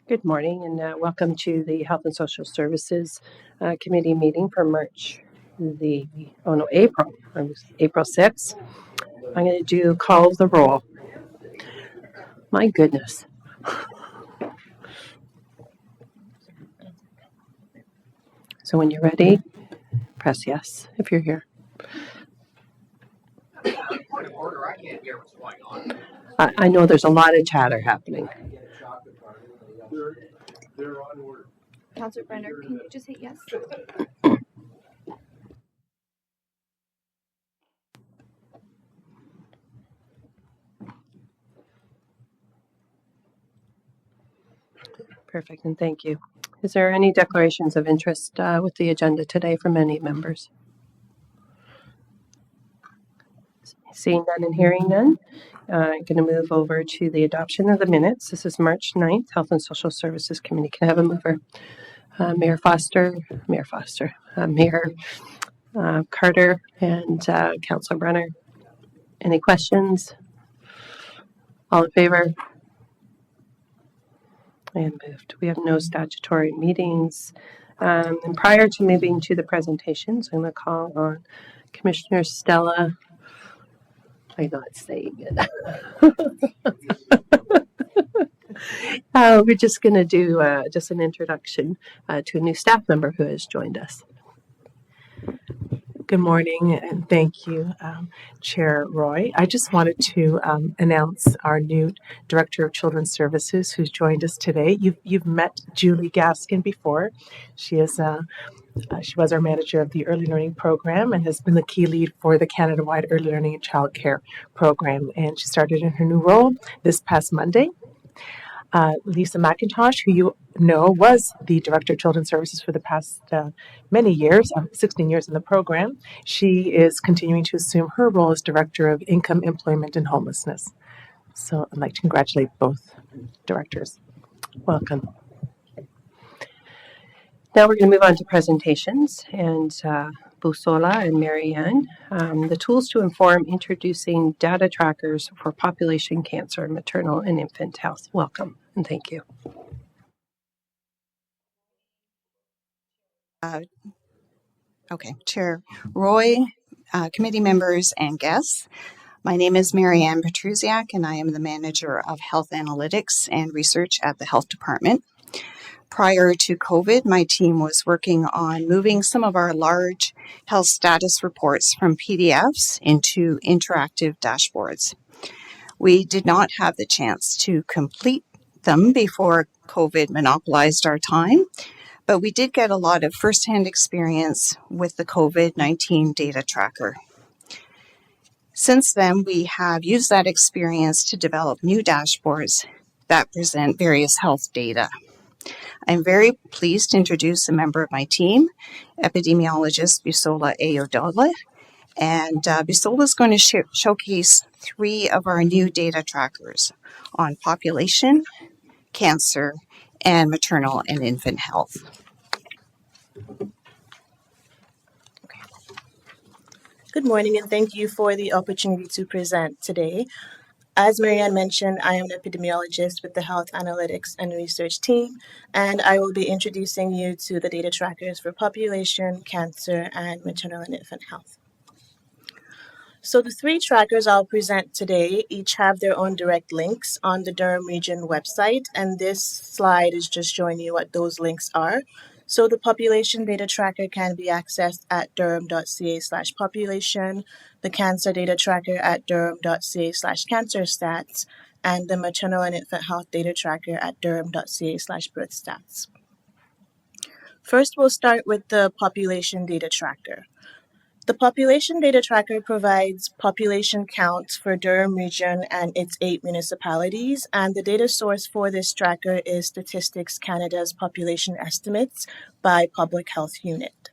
Good morning and welcome to the Health and Social Services Committee meeting for April 6th. I'm going to do call the roll. My goodness. So when you're ready, press yes if you're here. Point of order, I can't hear what's going on. I know there's a lot of chatter happening. They're on order. Councillor Brenner, can you just hit yes? Perfect, and thank you. Is there any declarations of interest with the agenda today from any members? Seeing none and hearing none, I'm going to move over to the adoption of the minutes. This is March 9th, Health and Social Services Committee. Can I have a mover? Mayor Carter, and Councillor Brenner. Any questions? All in favor? And moved. We have no statutory meetings. And prior to moving to the presentations, I'm going to call on Commissioner Stella. I'm not saying it. We're just going to do just an introduction to a new staff member who has joined us. Good morning, and thank you, Chair Roy. I just wanted to announce our new Director of Children's Services who's joined us today. You've met Julie Gaskin before. She was our manager of the Early Learning Program and has been the key lead for the Canada-wide Early Learning and Childcare Program. And she started in her new role this past Monday. Lisa McIntosh, who you know was the Director of Children's Services for the past many years, 16 years in the program. She is continuing to assume her role as Director of Income, Employment, and Homelessness. So I'd like to congratulate both directors. Welcome. Now we're going to move on to presentations, and Busola and Marianne, the tools to inform introducing data trackers for population cancer, maternal and infant health. Welcome and thank you. Chair Roy, committee members and guests. My name is Marianne Petrusiak and I am the Manager of Health Analytics and Research at the Health Department. Prior to COVID, my team was working on moving some of our large health status reports from PDFs into interactive dashboards. We did not have the chance to complete them before COVID monopolized our time, but we did get a lot of firsthand experience with the COVID-19 data tracker. Since then, we have used that experience to develop new dashboards that present various health data. I'm very pleased to introduce a member of my team, epidemiologist Busola Ayodele. And Busola is going to showcase 3 of our new data trackers on population, cancer, and maternal and infant health. Good morning, and thank you for the opportunity to present today. As Marianne mentioned, I am an epidemiologist with the Health Analytics and Research team, and I will be introducing you to the data trackers for population, cancer, and maternal and infant health. So the 3 trackers I'll present today each have their own direct links on the Durham Region website, and this slide is just showing you what those links are. So the population data tracker can be accessed at durham.ca/population, the cancer data tracker at durham.ca/cancerstats, and the maternal and infant health data tracker at durham.ca/birthstats. First, we'll start with the population data tracker. The population data tracker provides population counts for Durham Region and its 8 municipalities, and the data source for this tracker is Statistics Canada's population estimates by Public Health Unit.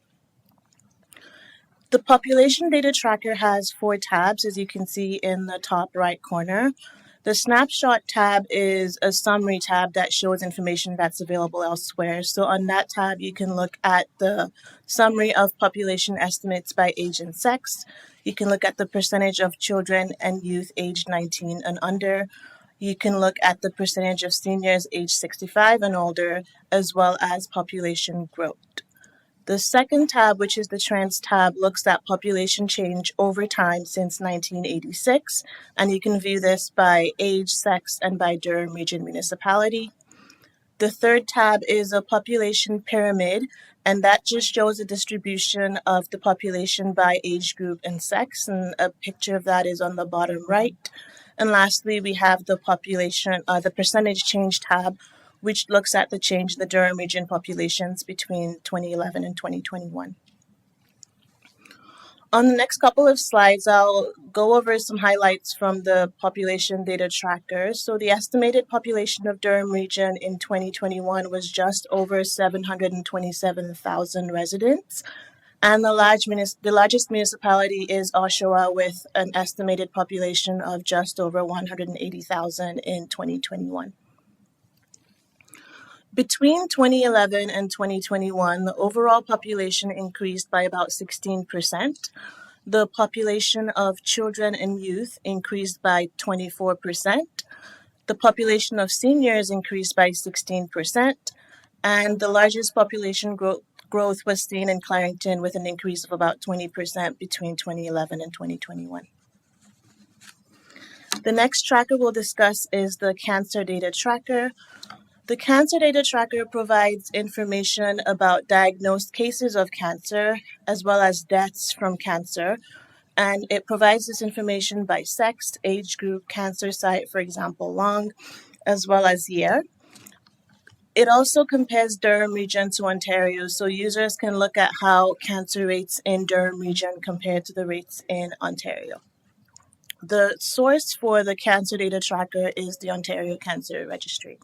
The population data tracker has 4 tabs, as you can see in the top right corner. The snapshot tab is a summary tab that shows information that's available elsewhere. So on that tab, you can look at the summary of population estimates by age and sex. You can look at the percentage of children and youth aged 19 and under. You can look at the percentage of seniors age 65 and older, as well as population growth. The second tab, which is the trends tab, looks at population change over time since 1986, and you can view this by age, sex, and by Durham Region municipality. The third tab is a population pyramid, and that just shows a distribution of the population by age group and sex, and a picture of that is on the bottom right. And lastly, we have the percentage change tab, which looks at the change in the Durham Region populations between 2011 and 2021. On the next couple of slides, I'll go over some highlights from the population data tracker. So the estimated population of Durham Region in 2021 was just over 727,000 residents. And the largest municipality is Oshawa, with an estimated population of just over 180,000 in 2021. Between 2011 and 2021, the overall population increased by about 16%. The population of children and youth increased by 24%. The population of seniors increased by 16%. And the largest population growth was seen in Clarington, with an increase of about 20% between 2011 and 2021. The next tracker we'll discuss is the Cancer Data Tracker. The Cancer Data Tracker provides information about diagnosed cases of cancer, as well as deaths from cancer, and it provides this information by sex, age group, cancer site, for example, lung, as well as year. It also compares Durham Region to Ontario, so users can look at how cancer rates in Durham Region compare to the rates in Ontario. The source for the Cancer Data Tracker is the Ontario Cancer Registry.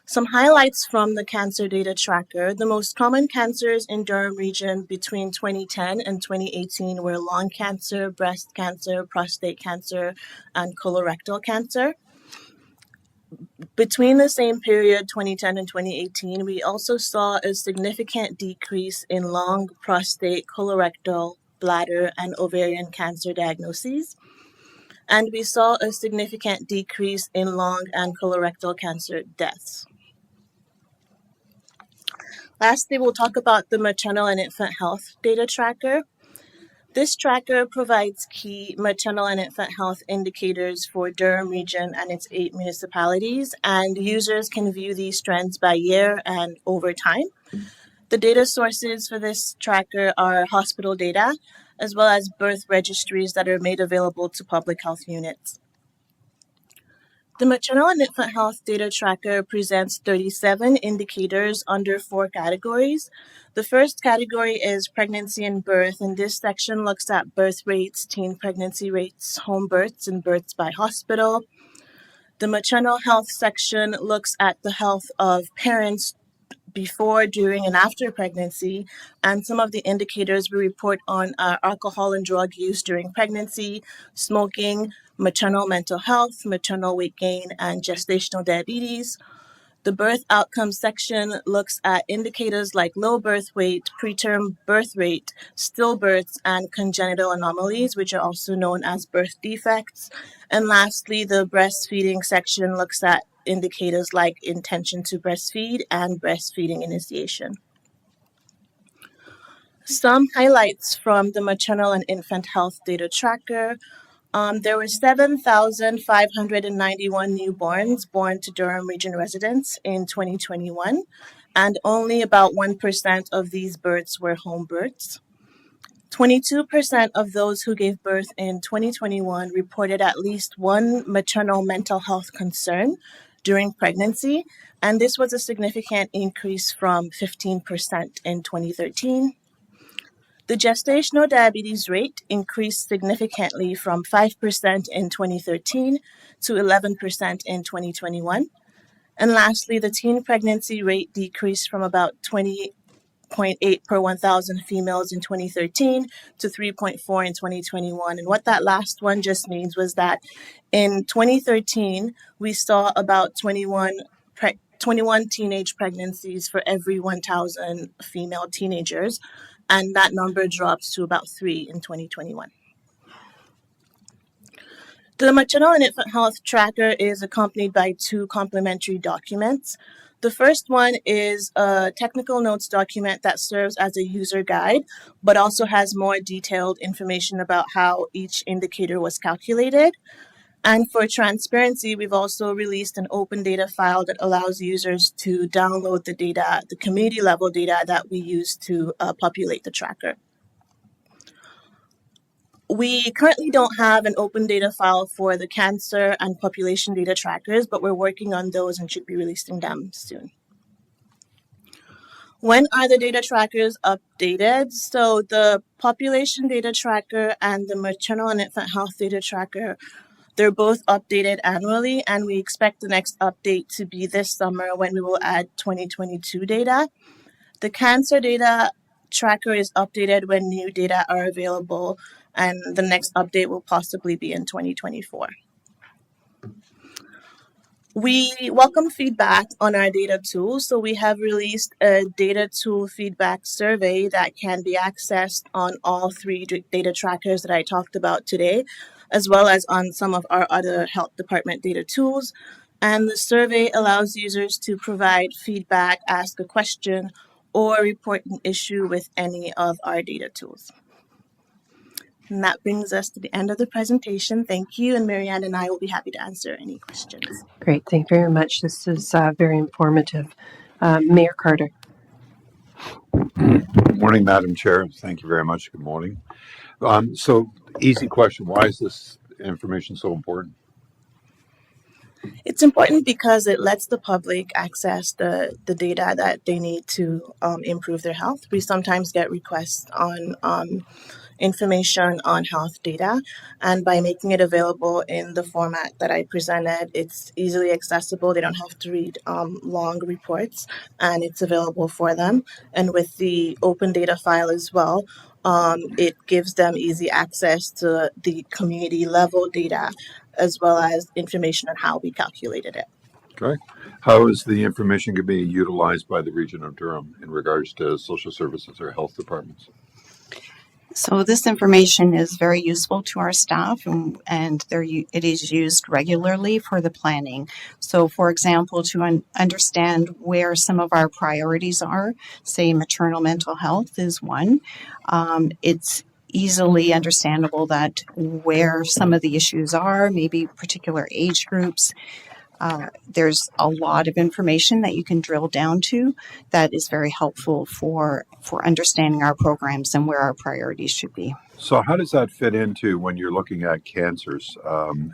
Some highlights from the Cancer Data Tracker: the most common cancers in Durham Region between 2010 and 2018 were lung cancer, breast cancer, prostate cancer, and colorectal cancer. Between the same period, 2010 and 2018, we also saw a significant decrease in lung, prostate, colorectal, bladder, and ovarian cancer diagnoses. And we saw a significant decrease in lung and colorectal cancer deaths. Lastly, we'll talk about the Maternal and Infant Health Data Tracker. This tracker provides key maternal and infant health indicators for Durham Region and its 8 municipalities, and users can view these trends by year and over time. The data sources for this tracker are hospital data, as well as birth registries that are made available to public health units. The Maternal and Infant Health Data Tracker presents 37 indicators under 4 categories. The first category is pregnancy and birth, and this section looks at birth rates, teen pregnancy rates, home births, and births by hospital. The maternal health section looks at the health of parents before, during, and after pregnancy, and some of the indicators we report on are alcohol and drug use during pregnancy, smoking, maternal mental health, maternal weight gain, and gestational diabetes. The birth outcomes section looks at indicators like low birth weight, preterm birth rate, stillbirths, and congenital anomalies, which are also known as birth defects. And lastly, the breastfeeding section looks at indicators like intention to breastfeed and breastfeeding initiation. Some highlights from the Maternal and Infant Health Data Tracker. There were 7,591 newborns born to Durham Region residents in 2021, and only about 1% of these births were home births. 22% of those who gave birth in 2021 reported at least one maternal mental health concern during pregnancy, and this was a significant increase from 15% in 2013. The gestational diabetes rate increased significantly from 5% in 2013 to 11% in 2021. And lastly, the teen pregnancy rate decreased from about 20.8 per 1,000 females in 2013 to 3.4 in 2021. And what that last one just means was that in 2013, we saw about 21 teenage pregnancies for every 1,000 female teenagers, and that number drops to about 3 in 2021. The maternal and infant health tracker is accompanied by 2 complementary documents. The first one is a technical notes document that serves as a user guide, but also has more detailed information about how each indicator was calculated. And for transparency, we've also released an open data file that allows users to download the data, the community level data that we use to populate the tracker. We currently don't have an open data file for the cancer and population data trackers, but we're working on those and should be releasing them soon. When are the data trackers updated? So the population data tracker and the maternal and infant health data tracker, they're both updated annually, and we expect the next update to be this summer when we will add 2022 data. The cancer data tracker is updated when new data are available, and the next update will possibly be in 2024. We welcome feedback on our data tools, so we have released a data tool feedback survey that can be accessed on all 3 data trackers that I talked about today, as well as on some of our other health department data tools. And the survey allows users to provide feedback, ask a question, or report an issue with any of our data tools. And that brings us to the end of the presentation. Thank you, and Marianne and I will be happy to answer any questions. Great, thank you very much. This is very informative. Mayor Carter. Good morning, Madam Chair. Thank you very much. Good morning. So, easy question. Why is this information so important? It's important because it lets the public access the data that they need to improve their health. We sometimes get requests on information on health data, and by making it available in the format that I presented, it's easily accessible. They don't have to read long reports, and it's available for them. And with the open data file as well, it gives them easy access to the community level data as well as information on how we calculated it. Okay. How is the information going to be utilized by the region of Durham in regards to social services or health departments? So this information is very useful to our staff, and it is used regularly for the planning. So, for example, to understand where some of our priorities are, say maternal mental health is one, it's easily understandable that where some of the issues are, maybe particular age groups. There's a lot of information that you can drill down to that is very helpful for understanding our programs and where our priorities should be. So how does that fit into when you're looking at cancers?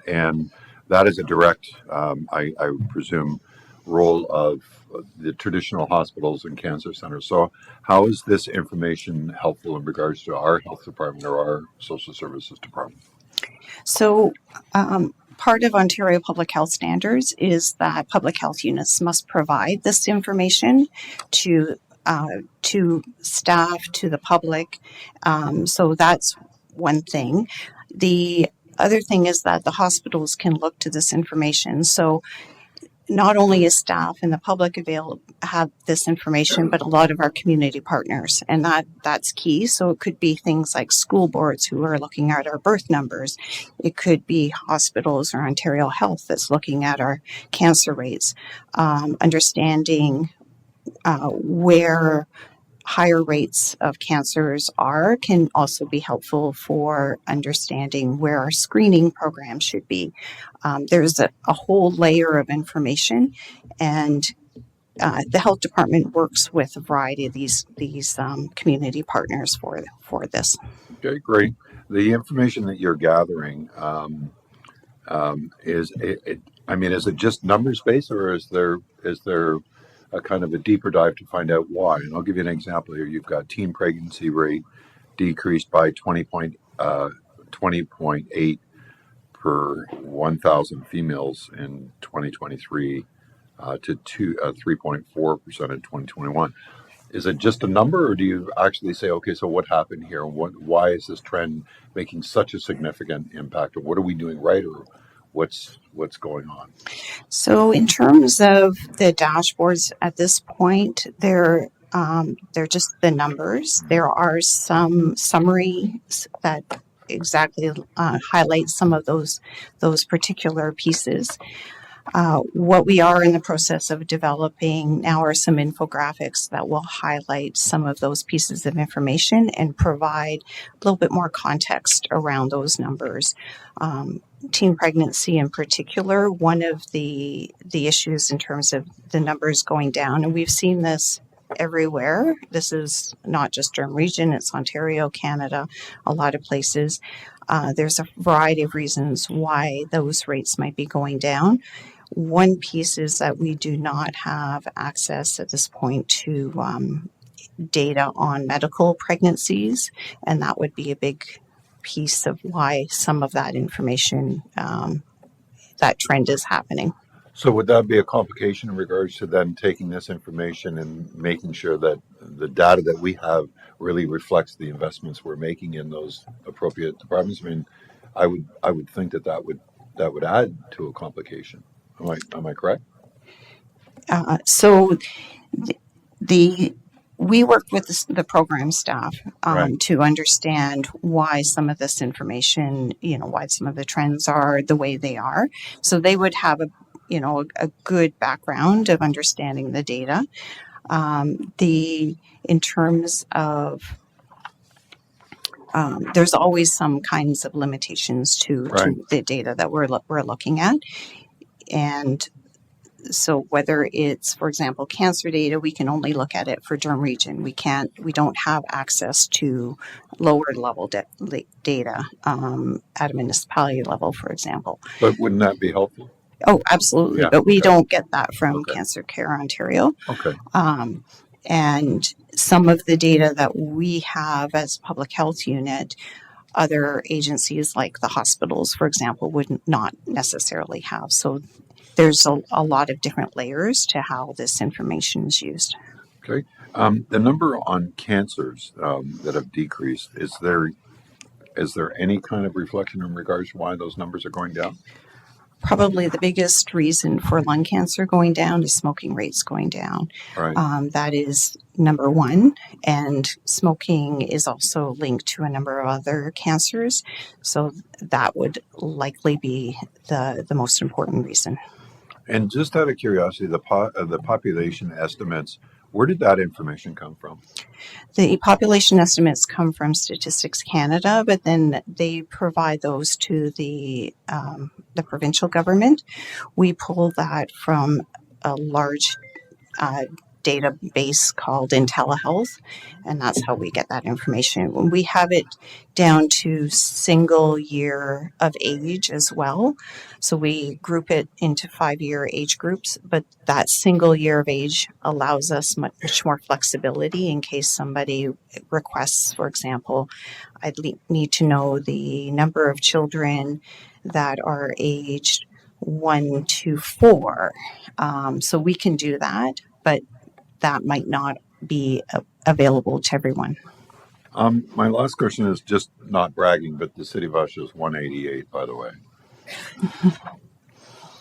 And that is a direct, I presume, role of the traditional hospitals and cancer centers. So how is this information helpful in regards to our health department or our social services department? So part of Ontario Public Health Standards is that public health units must provide this information to staff, to the public. So that's one thing. The other thing is that the hospitals can look to this information. So not only is staff and the public have this information, but a lot of our community partners, and that's key. So it could be things like school boards who are looking at our birth numbers. It could be hospitals or Ontario Health that's looking at our cancer rates, understanding where higher rates of cancers are can also be helpful for understanding where our screening program should be. There's a whole layer of information, and the health department works with a variety of these community partners for this. Okay, great. The information that you're gathering is it just numbers based, or is there a kind of a deeper dive to find out why? And I'll give you an example here. You've got teen pregnancy rate decreased by 20.8 per 1,000 females in 2023 to 3.4% in 2021. Is it just a number, or do you actually say, okay, so what happened here? Why is this trend making such a significant impact? Or what are we doing right, or what's going on? So in terms of the dashboards at this point, they're just the numbers. There are some summaries that exactly highlight some of those particular pieces. What we are in the process of developing now are some infographics that will highlight some of those pieces of information and provide a little bit more context around those numbers. Teen pregnancy in particular, one of the issues in terms of the numbers going down, and we've seen this everywhere. This is not just Durham Region, it's Ontario, Canada, a lot of places. There's a variety of reasons why those rates might be going down. One piece is that we do not have access at this point to data on medical pregnancies, and that would be a big piece of why some of that information, that trend is happening. So would that be a complication in regards to then taking this information and making sure that the data that we have really reflects the investments we're making in those appropriate departments? I mean, I would think that would add to a complication. Am I correct? So we worked with the program staff Right. to understand why some of this information, why some of the trends are the way they are. So they would have a good background of understanding the data. In terms of there's always some kinds of limitations to Right. the data that we're looking at, and so whether it's, for example, cancer data, we can only look at it for Durham Region. We don't have access to lower level data at a municipality level, for example. But wouldn't that be helpful? Oh, absolutely. Yeah, But we okay. don't get that from Okay. Cancer Care Ontario. Okay. And some of the data that we have as a public health unit, other agencies like the hospitals, for example, would not necessarily have. So there's a lot of different layers to how this information is used. Okay. The number on cancers that have decreased, is there any kind of reflection in regards to why those numbers are going down? Probably the biggest reason for lung cancer going down is smoking rates going down. All right. That is number one. And smoking is also linked to a number of other cancers. So that would likely be the most important reason. And just out of curiosity, the population estimates, where did that information come from? The population estimates come from Statistics Canada, but then they provide those to the provincial government. We pull that from a large database called IntelliHealth, and that's how we get that information. We have it down to single year of age as well. So we group it into 5-year age groups, but that single year of age allows us much more flexibility in case somebody requests, for example, I'd need to know the number of children that are aged 1 to 4. So we can do that, but that might not be available to everyone. My last question is just not bragging, but the city of Usher is 188, by the way.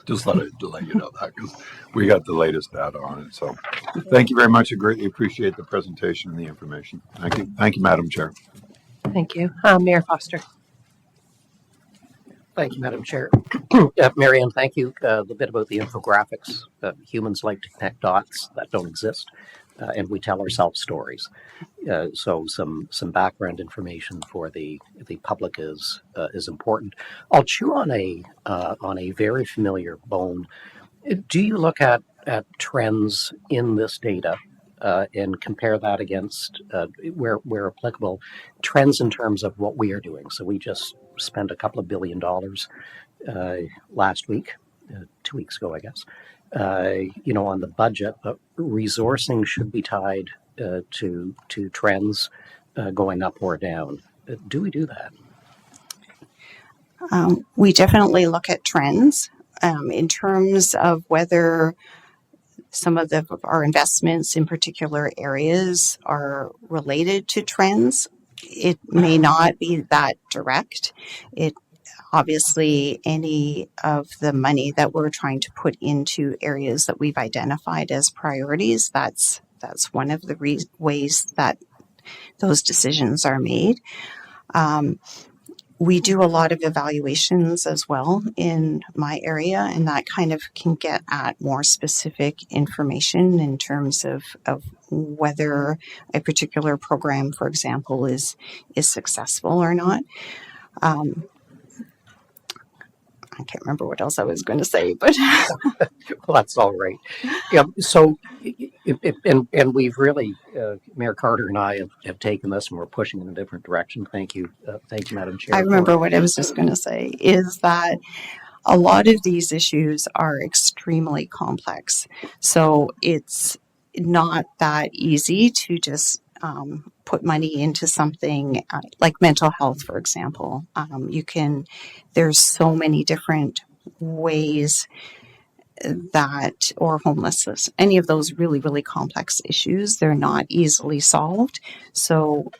Just to let you know that, because we got the latest data on it. So thank you very much. I greatly appreciate the presentation and the information. Thank you, Madam Chair. Thank you. Mayor Foster. Thank you, Madam Chair. Marianne, thank you. The bit about the infographics. Humans like to connect dots that don't exist, and we tell ourselves stories. So some background information for the public is important. I'll chew on a very familiar bone. Do you look at trends in this data and compare that against where applicable trends in terms of what we are doing? So we just spent a couple of $2 billion last week, 2 weeks ago, I guess, on the budget. But resourcing should be tied to trends going up or down. Do we do that? We definitely look at trends in terms of whether some of our investments in particular areas are related to trends. It may not be that direct. It obviously, any of the money that we're trying to put into areas that we've identified as priorities, that's one of the ways that those decisions are made. We do a lot of evaluations as well in my area, and that kind of can get at more specific information in terms of whether a particular program, for example, is successful or not. I can't remember what else I was going to say, but Well, that's all right. Yeah. So, and we've really, Mayor Carter and I have taken this and we're pushing in a different direction. Thank you, Madam Chair. I remember what I was just going to say is that a lot of these issues are extremely complex. So it's not that easy to just put money into something like mental health, for example. There's so many different ways that, or homelessness, any of those really, really complex issues, they're not easily solved. So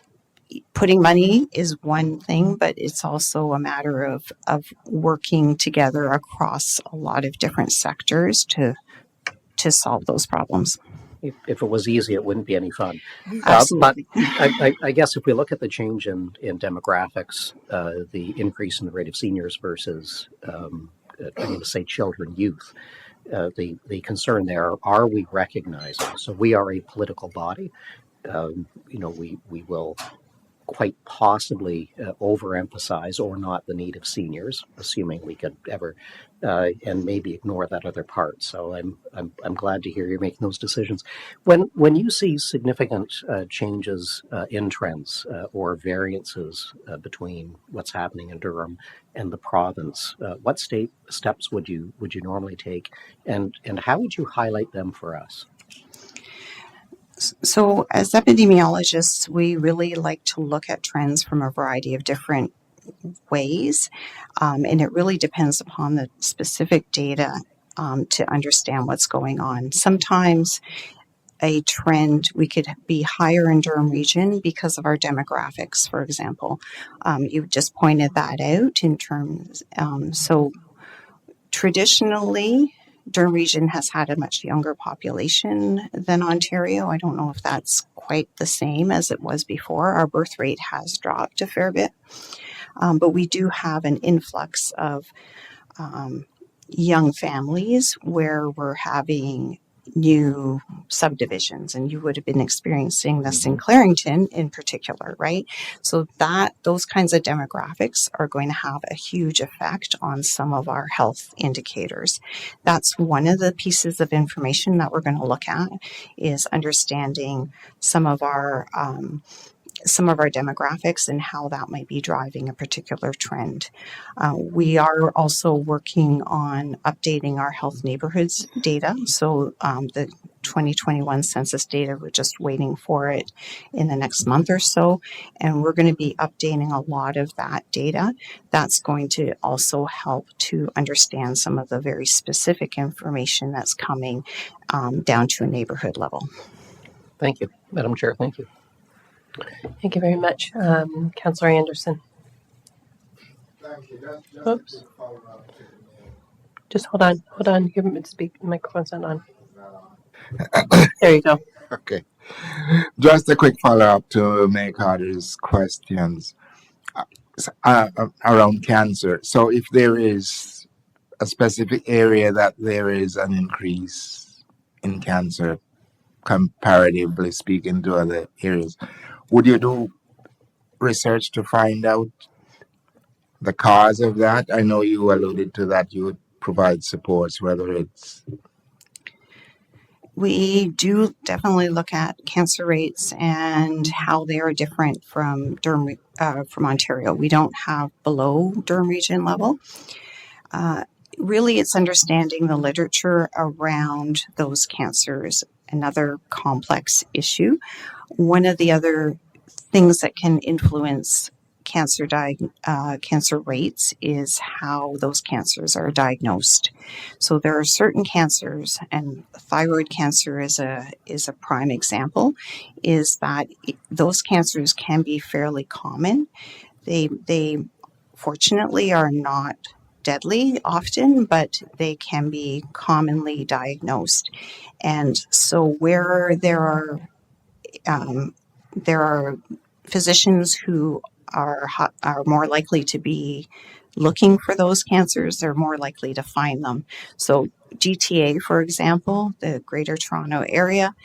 putting money is one thing, but it's also a matter of working together across a lot of different sectors to solve those problems. If it was easy, it wouldn't be any fun. Absolutely. But I guess if we look at the change in demographics, the increase in the rate of seniors versus, I'm going to say children, youth, the concern there, are we recognizing? So we are a political body. We will quite possibly overemphasize or not the need of seniors, assuming we could ever, and maybe ignore that other part. So I'm glad to hear you're making those decisions. When you see significant changes in trends or variances between what's happening in Durham and the province, what steps would you normally take, and how would you highlight them for us? So as epidemiologists, we really like to look at trends from a variety of different ways, and it really depends upon the specific data to understand what's going on. Sometimes a trend, we could be higher in Durham Region because of our demographics, for example. You just pointed that out in terms, so traditionally, Durham Region has had a much younger population than Ontario. I don't know if that's quite the same as it was before. Our birth rate has dropped a fair bit, but we do have an influx of young families where we're having new subdivisions, and you would have been experiencing this in Clarington in particular, right? So those kinds of demographics are going to have a huge effect on some of our health indicators. That's one of the pieces of information that we're going to look at, is understanding some of our demographics and how that might be driving a particular trend. We are also working on updating our health neighborhoods data. So the 2021 census data, we're just waiting for it in the next month or so. And we're going to be updating a lot of that data. That's going to also help to understand some of the very specific information that's coming down to a neighborhood level. Thank you, Madam Chair. Thank you. Thank you very much. Councillor Anderson. Thank you. Oops. Just hold on. Give him to speak. The microphone's not on. There you go. Okay. Just a quick follow-up to Mayor Carter's questions around cancer. So if there is a specific area that there is an increase in cancer, comparatively speaking to other areas, would you do research to find out the cause of that? I know you alluded to that you would provide supports, whether it's... We do definitely look at cancer rates and how they are different from from Ontario. We don't have below Durham Region level. Really, it's understanding the literature around those cancers, another complex issue. One of the other things that can influence cancer rates is how those cancers are diagnosed. So there are certain cancers, and thyroid cancer is a prime example, is that those cancers can be fairly common. They fortunately are not deadly often, but they can be commonly diagnosed. And so where there are physicians who are more likely to be looking for those cancers. They're more likely to find them. So GTA, for example, the Greater Toronto Area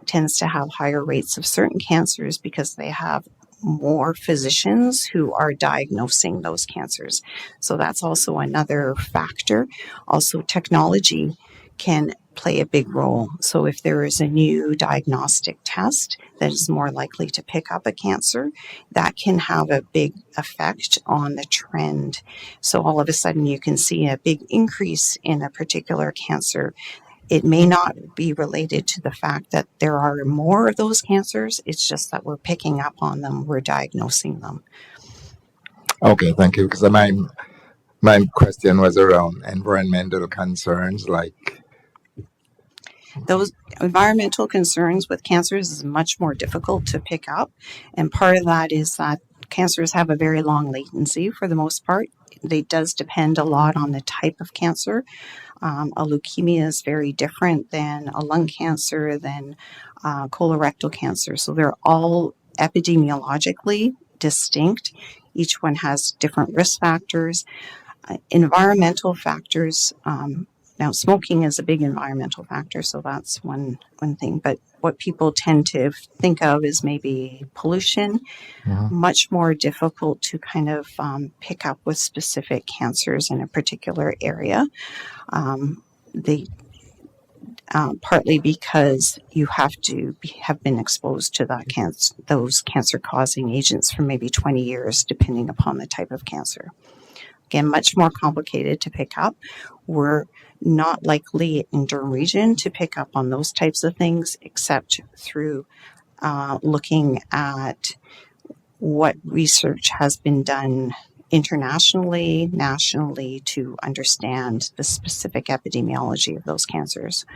tends to have higher rates of certain cancers because they have more physicians who are diagnosing those cancers. So that's also another factor. Also, technology can play a big role. So if there is a new diagnostic test that is more likely to pick up a cancer, that can have a big effect on the trend. So all of a sudden you can see a big increase in a particular cancer. It may not be related to the fact that there are more of those cancers. It's just that we're picking up on them, we're diagnosing them. Okay, thank you. Because my question was around environmental concerns like. Those environmental concerns with cancers is much more difficult to pick up. And part of that is that cancers have a very long latency for the most part. It does depend a lot on the type of cancer. A leukemia is very different than a lung cancer, than colorectal cancer. So they're all epidemiologically distinct. Each one has different risk factors. Environmental factors, now smoking is a big environmental factor, so that's one thing. But what people tend to think of is maybe pollution, much more difficult to kind of pick up with specific cancers in a particular area. Partly because you have to have been exposed to those cancer-causing agents for maybe 20 years, depending upon the type of cancer. Again, much more complicated to pick up. We're not likely in Durham Region to pick up on those types of things, except through looking at what research has been done internationally, nationally, to understand the specific epidemiology of those cancers.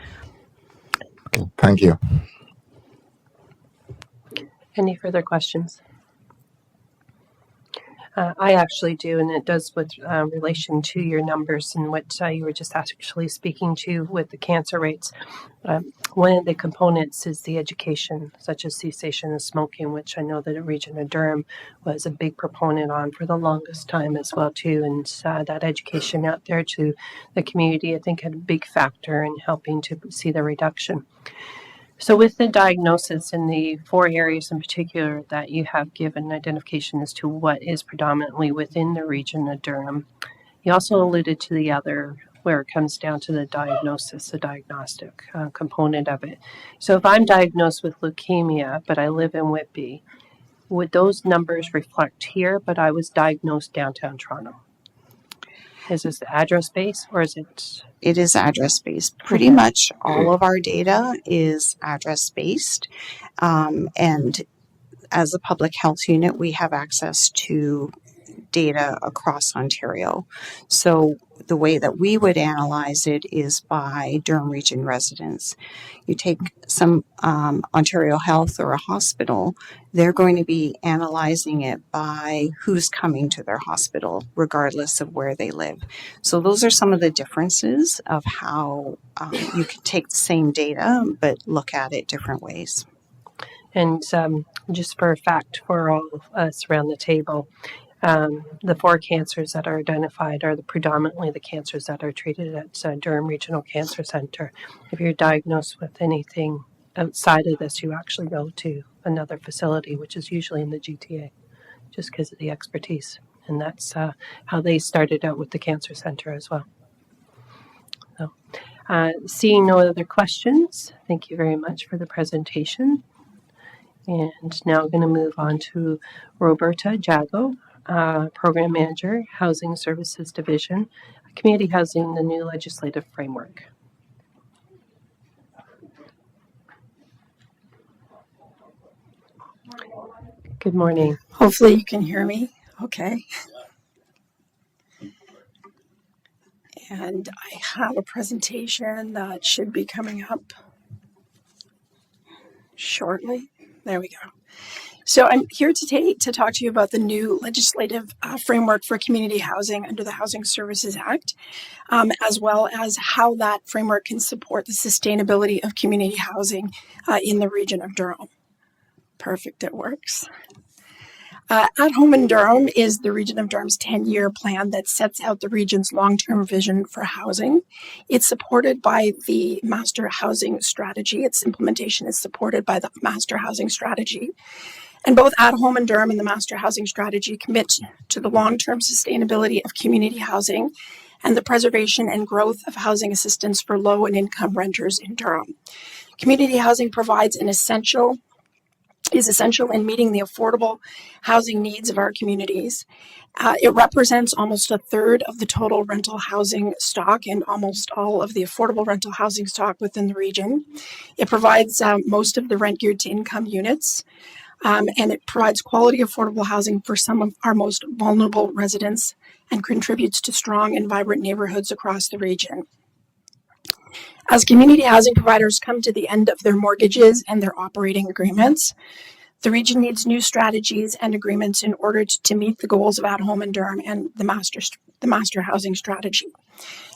Okay, thank you. Any further questions? I actually do, and it does with relation to your numbers and what you were just actually speaking to with the cancer rates. One of the components is the education, such as cessation of smoking, which I know that the region of Durham was a big proponent on for the longest time as well too. And that education out there to the community, I think, had a big factor in helping to see the reduction. So with the diagnosis in the 4 areas in particular that you have given identification as to what is predominantly within the region of Durham, you also alluded to the other where it comes down to the diagnosis, the diagnostic component of it. So if I'm diagnosed with leukemia, but I live in Whitby, would those numbers reflect here, but I was diagnosed downtown Toronto? Is this address-based or is it? It is address-based. Pretty much all of our data is address-based. And as a public health unit, we have access to data across Ontario. So the way that we would analyze it is by Durham Region residents. You take some Ontario Health or a hospital, they're going to be analyzing it by who's coming to their hospital, regardless of where they live. So those are some of the differences of how you can take the same data but look at it different ways. And just for a fact for all of us around the table, the 4 cancers that are identified are predominantly the cancers that are treated at Durham Regional Cancer Centre. If you're diagnosed with anything outside of this, you actually go to another facility, which is usually in the GTA, just because of the expertise. And that's how they started out with the cancer centre as well. So, seeing no other questions, thank you very much for the presentation. And now I'm going to move on to Roberta Jago, Program Manager, Housing Services Division, Community Housing, the new legislative framework. Good morning. Hopefully you can hear me. Okay. And I have a presentation that should be coming up shortly. There we go. So I'm here today to talk to you about the new legislative framework for community housing under the Housing Services Act, as well as how that framework can support the sustainability of community housing in the region of Durham. Perfect, it works. At Home in Durham is the Region of Durham's 10-year plan that sets out the region's long-term vision for housing. It's supported by the Master Housing Strategy. Its implementation is supported by the Master Housing Strategy. And both At Home in Durham and the Master Housing Strategy commit to the long-term sustainability of community housing and the preservation and growth of housing assistance for low and income renters in Durham. Community housing provides is essential in meeting the affordable housing needs of our communities. It represents almost a third of the total rental housing stock and almost all of the affordable rental housing stock within the region. It provides most of the rent geared to income units, and it provides quality affordable housing for some of our most vulnerable residents and contributes to strong and vibrant neighborhoods across the region. As community housing providers come to the end of their mortgages and their operating agreements, the region needs new strategies and agreements in order to meet the goals of At Home in Durham and the Master Housing Strategy,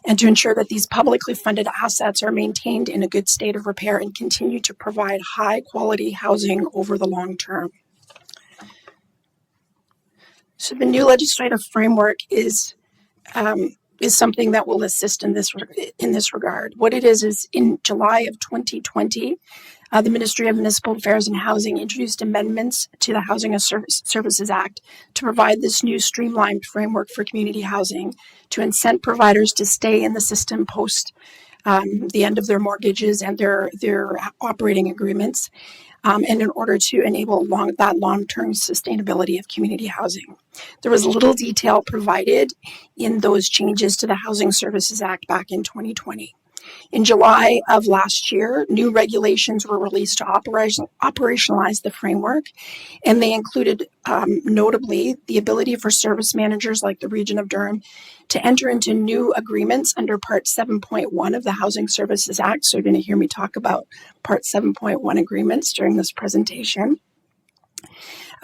and to ensure that these publicly funded assets are maintained in a good state of repair and continue to provide high quality housing over the long term. So the new legislative framework is something that will assist in this regard. What it is in July of 2020, the Ministry of Municipal Affairs and Housing introduced amendments to the Housing Services Act to provide this new streamlined framework for community housing to incent providers to stay in the system post the end of their mortgages and their operating agreements, and in order to enable that long-term sustainability of community housing. There was little detail provided in those changes to the Housing Services Act back in 2020. In July of last year, new regulations were released to operationalize the framework, and they included notably the ability for service managers like the Region of Durham to enter into new agreements under Part 7.1 of the Housing Services Act. So you're going to hear me talk about Part 7.1 agreements during this presentation.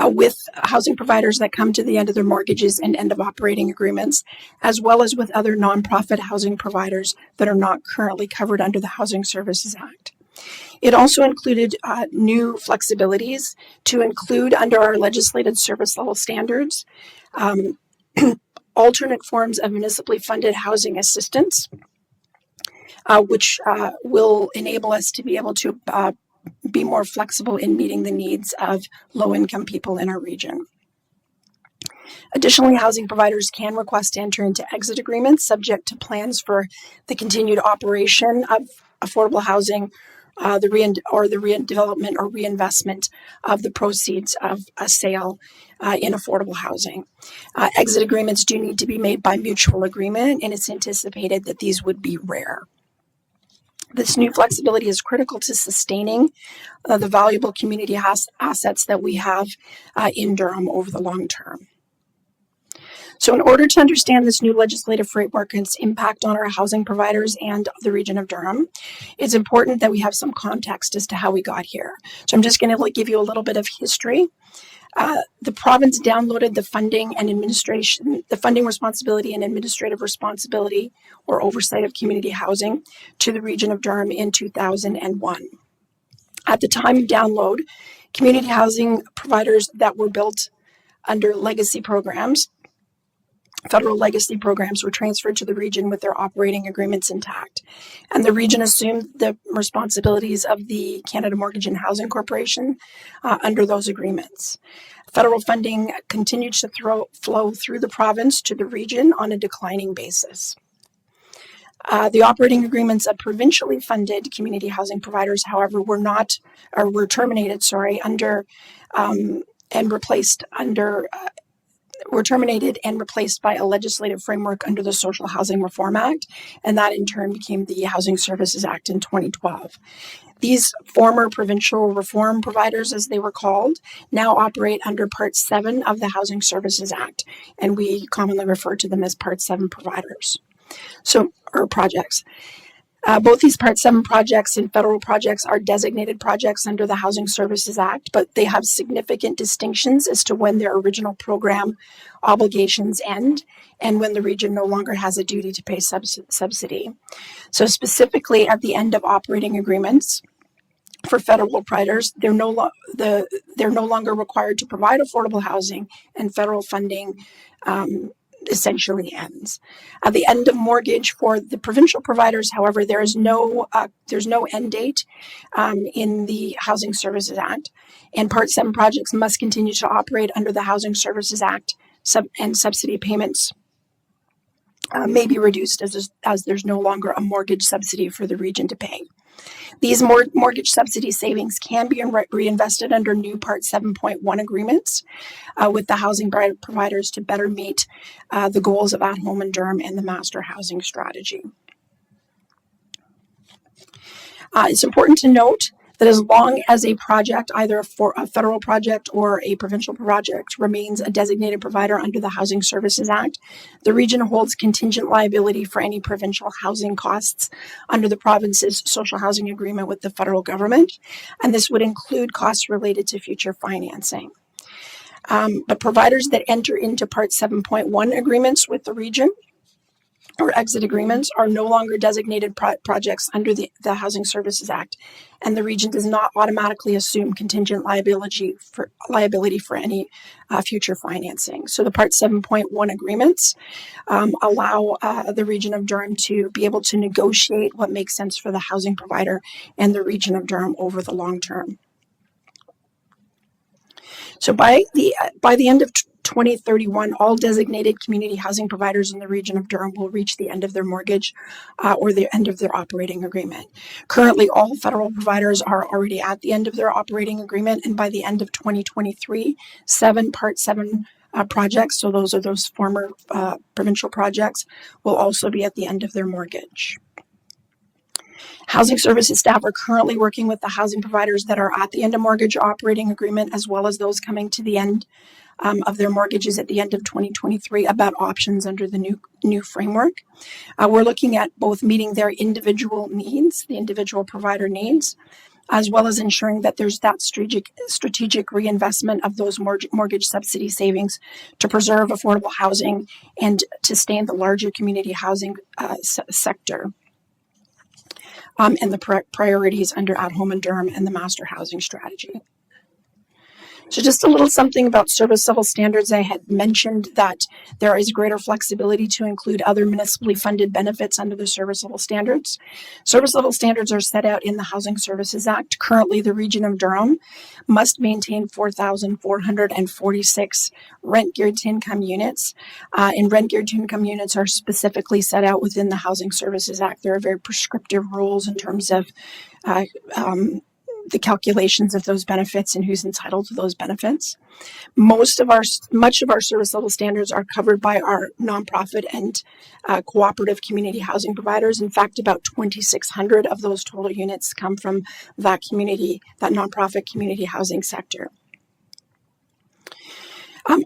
With housing providers that come to the end of their mortgages and end of operating agreements, as well as with other nonprofit housing providers that are not currently covered under the Housing Services Act. It also included new flexibilities to include under our legislated service level standards, alternate forms of municipally funded housing assistance, which will enable us to be able to be more flexible in meeting the needs of low-income people in our region. Additionally, housing providers can request to enter into exit agreements subject to plans for the continued operation of affordable housing, the redevelopment or reinvestment of the proceeds of a sale in affordable housing. Exit agreements do need to be made by mutual agreement, and it's anticipated that these would be rare. This new flexibility is critical to sustaining the valuable community assets that we have in Durham over the long term. So in order to understand this new legislative framework and its impact on our housing providers and the Region of Durham, it's important that we have some context as to how we got here. So I'm just going to give you a little bit of history. The province downloaded the funding responsibility and administrative responsibility or oversight of community housing to the Region of Durham in 2001. At the time of download, community housing providers that were built under legacy programs, federal legacy programs, were transferred to the region with their operating agreements intact. And the region assumed the responsibilities of the Canada Mortgage and Housing Corporation under those agreements. Federal funding continued to flow through the province to the region on a declining basis. The operating agreements of provincially funded community housing providers, however, were terminated and replaced by a legislative framework under the Social Housing Reform Act, and that in turn became the Housing Services Act in 2012. These former provincial reform providers, as they were called, now operate under Part 7 of the Housing Services Act, and we commonly refer to them as Part 7 providers, or projects. Both these Part 7 projects and federal projects are designated projects under the Housing Services Act, but they have significant distinctions as to when their original program obligations end and when the region no longer has a duty to pay subsidy. So specifically at the end of operating agreements, for federal providers, they're no longer required to provide affordable housing, and federal funding essentially ends. At the end of mortgage for the provincial providers, however, there's no end date in the Housing Services Act, and Part 7 projects must continue to operate under the Housing Services Act, and subsidy payments may be reduced as there's no longer a mortgage subsidy for the region to pay. These mortgage subsidy savings can be reinvested under new Part 7.1 agreements with the housing providers to better meet the goals of At Home in Durham and the Master Housing Strategy. It's important to note that as long as a project, either for a federal project or a provincial project, remains a designated provider under the Housing Services Act, the region holds contingent liability for any provincial housing costs under the province's social housing agreement with the federal government, and this would include costs related to future financing. But providers that enter into Part 7.1 agreements with the region or exit agreements are no longer designated projects under the Housing Services Act, and the region does not automatically assume contingent liability for any future financing. So the Part 7.1 agreements allow the region of Durham to be able to negotiate what makes sense for the housing provider and the region of Durham over the long term. So by the end of 2031, all designated community housing providers in the region of Durham will reach the end of their mortgage or the end of their operating agreement. Currently, all federal providers are already at the end of their operating agreement, and by the end of 2023, 7 Part 7 projects, so those are those former provincial projects, will also be at the end of their mortgage. Housing services staff are currently working with the housing providers that are at the end of mortgage operating agreement, as well as those coming to the end of their mortgages at the end of 2023 about options under the new framework. We're looking at both meeting their individual needs, the individual provider needs, as well as ensuring that there's that strategic reinvestment of those mortgage subsidy savings to preserve affordable housing and to sustain the larger community housing sector. And the priorities under At Home in Durham and the Master Housing Strategy. So just a little something about service level standards. I had mentioned that there is greater flexibility to include other municipally funded benefits under the service level standards. Service level standards are set out in the Housing Services Act. Currently, the region of Durham must maintain 4,446 rent-geared to income units. And rent-geared to income units are specifically set out within the Housing Services Act. There are very prescriptive rules in terms of the calculations of those benefits and who's entitled to those benefits. Much of our service level standards are covered by our nonprofit and cooperative community housing providers. In fact, about 2,600 of those total units come from that nonprofit community housing sector.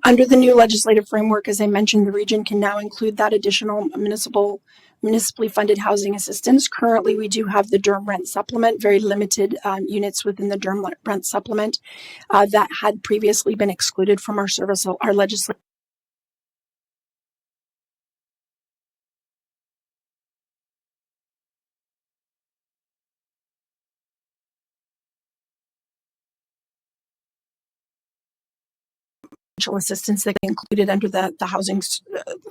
Under the new legislative framework, as I mentioned, the region can now include that additional municipally funded housing assistance. Currently, we do have the Durham Rent Supplement, very limited units within the Durham Rent Supplement that had previously been excluded from our legislative. Assistance that included under the housing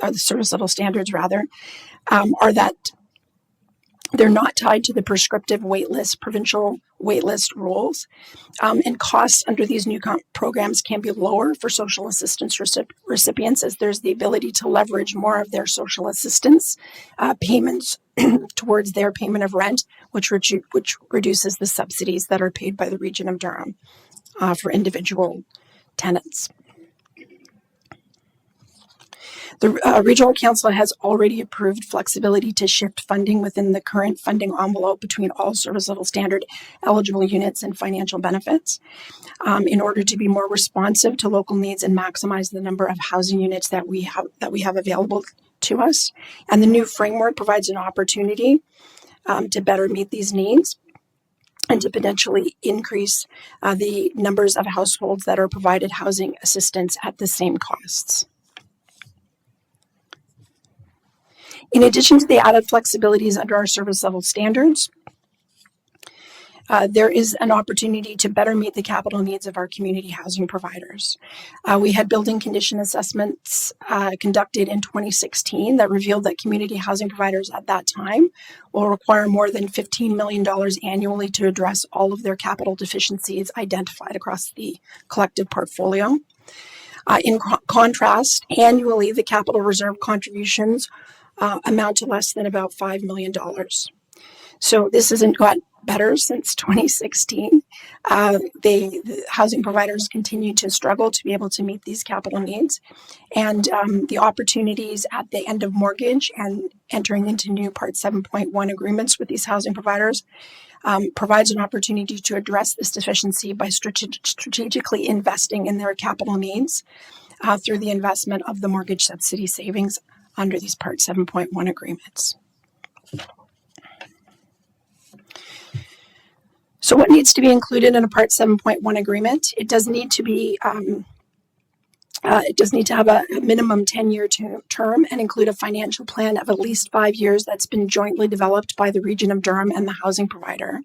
or the service level standards rather are that they're not tied to the prescriptive provincial waitlist rules, and costs under these new programs can be lower for social assistance recipients, as there's the ability to leverage more of their social assistance payments towards their payment of rent, which reduces the subsidies that are paid by the region of Durham for individual tenants. The Regional Council has already approved flexibility to shift funding within the current funding envelope between all service level standard eligible units and financial benefits in order to be more responsive to local needs and maximize the number of housing units that we have available to us. And the new framework provides an opportunity to better meet these needs and to potentially increase the numbers of households that are provided housing assistance at the same costs. In addition to the added flexibilities under our service level standards, there is an opportunity to better meet the capital needs of our community housing providers. We had building condition assessments conducted in 2016 that revealed that community housing providers at that time will require more than $15 million annually to address all of their capital deficiencies identified across the collective portfolio. In contrast, annually, the capital reserve contributions amount to less than about $5 million. So this hasn't got better since 2016. The housing providers continue to struggle to be able to meet these capital needs. And the opportunities at the end of mortgage and entering into new Part 7.1 agreements with these housing providers provides an opportunity to address this deficiency by strategically investing in their capital needs through the investment of the mortgage subsidy savings under these Part 7.1 agreements. So what needs to be included in a Part 7.1 agreement? It does need to be it does need to have a minimum 10-year term and include a financial plan of at least 5 years that's been jointly developed by the Region of Durham and the housing provider.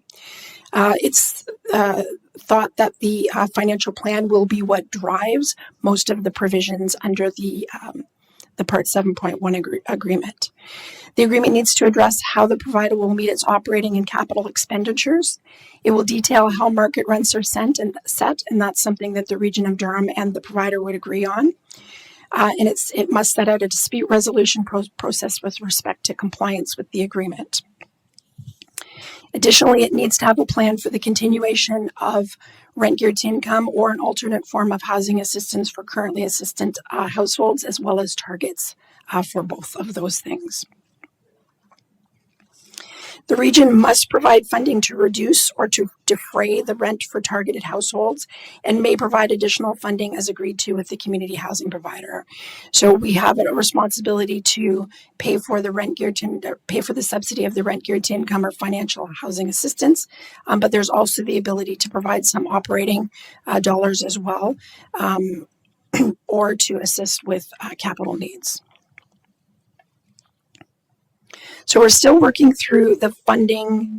It's thought that the financial plan will be what drives most of the provisions under the Part 7.1 agreement. The agreement needs to address how the provider will meet its operating and capital expenditures. It will detail how market rents are set, and that's something that the Region of Durham and the provider would agree on. And it must set out a dispute resolution process with respect to compliance with the agreement. Additionally, it needs to have a plan for the continuation of rent geared to income or an alternate form of housing assistance for currently assistant households, as well as targets for both of those things. The region must provide funding to reduce or to defray the rent for targeted households and may provide additional funding as agreed to with the community housing provider. So we have a responsibility to pay for the pay for the subsidy of the rent geared to income or financial housing assistance, but there's also the ability to provide some operating dollars as well, or to assist with capital needs. So we're still working through the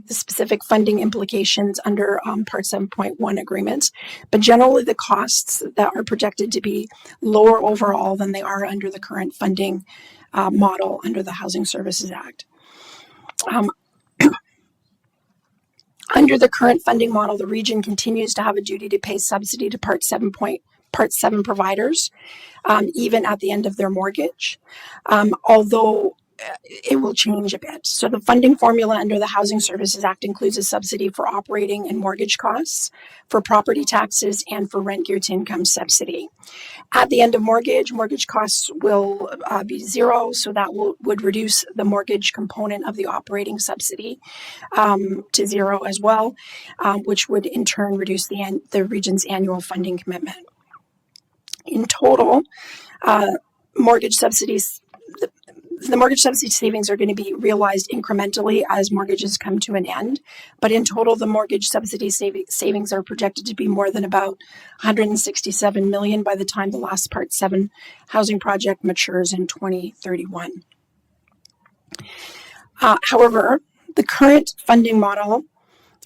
specific funding implications under Part 7.1 agreements, but generally the costs that are projected to be lower overall than they are under the current funding model under the Housing Services Act. Under the current funding model, the region continues to have a duty to pay subsidy to Part 7 providers, even at the end of their mortgage, although it will change a bit. So the funding formula under the Housing Services Act includes a subsidy for operating and mortgage costs, for property taxes, and for rent geared to income subsidy. At the end of mortgage costs will be zero, so that would reduce the mortgage component of the operating subsidy to zero as well, which would in turn reduce the region's annual funding commitment. In total, mortgage subsidies the mortgage subsidy savings are going to be realized incrementally as mortgages come to an end. But in total, the mortgage subsidy savings are projected to be more than about $167 million by the time the last Part 7 housing project matures in 2031. However, the current funding model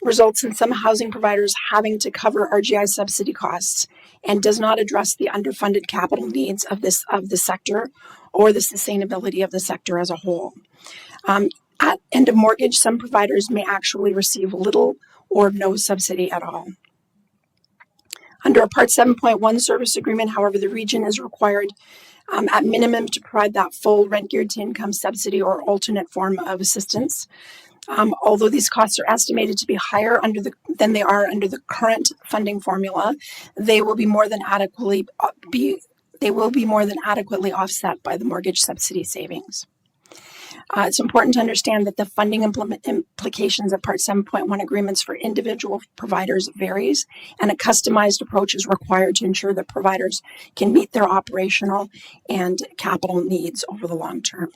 results in some housing providers having to cover RGI subsidy costs and does not address the underfunded capital needs of the sector or the sustainability of the sector as a whole. At end of mortgage, some providers may actually receive little or no subsidy at all. Under a Part 7.1 service agreement, however, the region is required at minimum to provide that full rent geared to income subsidy or alternate form of assistance. Although these costs are estimated to be higher than they are under the current funding formula, they will be more than adequately offset by the mortgage subsidy savings. It's important to understand that the funding implications of Part 7.1 agreements for individual providers varies, and a customized approach is required to ensure that providers can meet their operational and capital needs over the long term.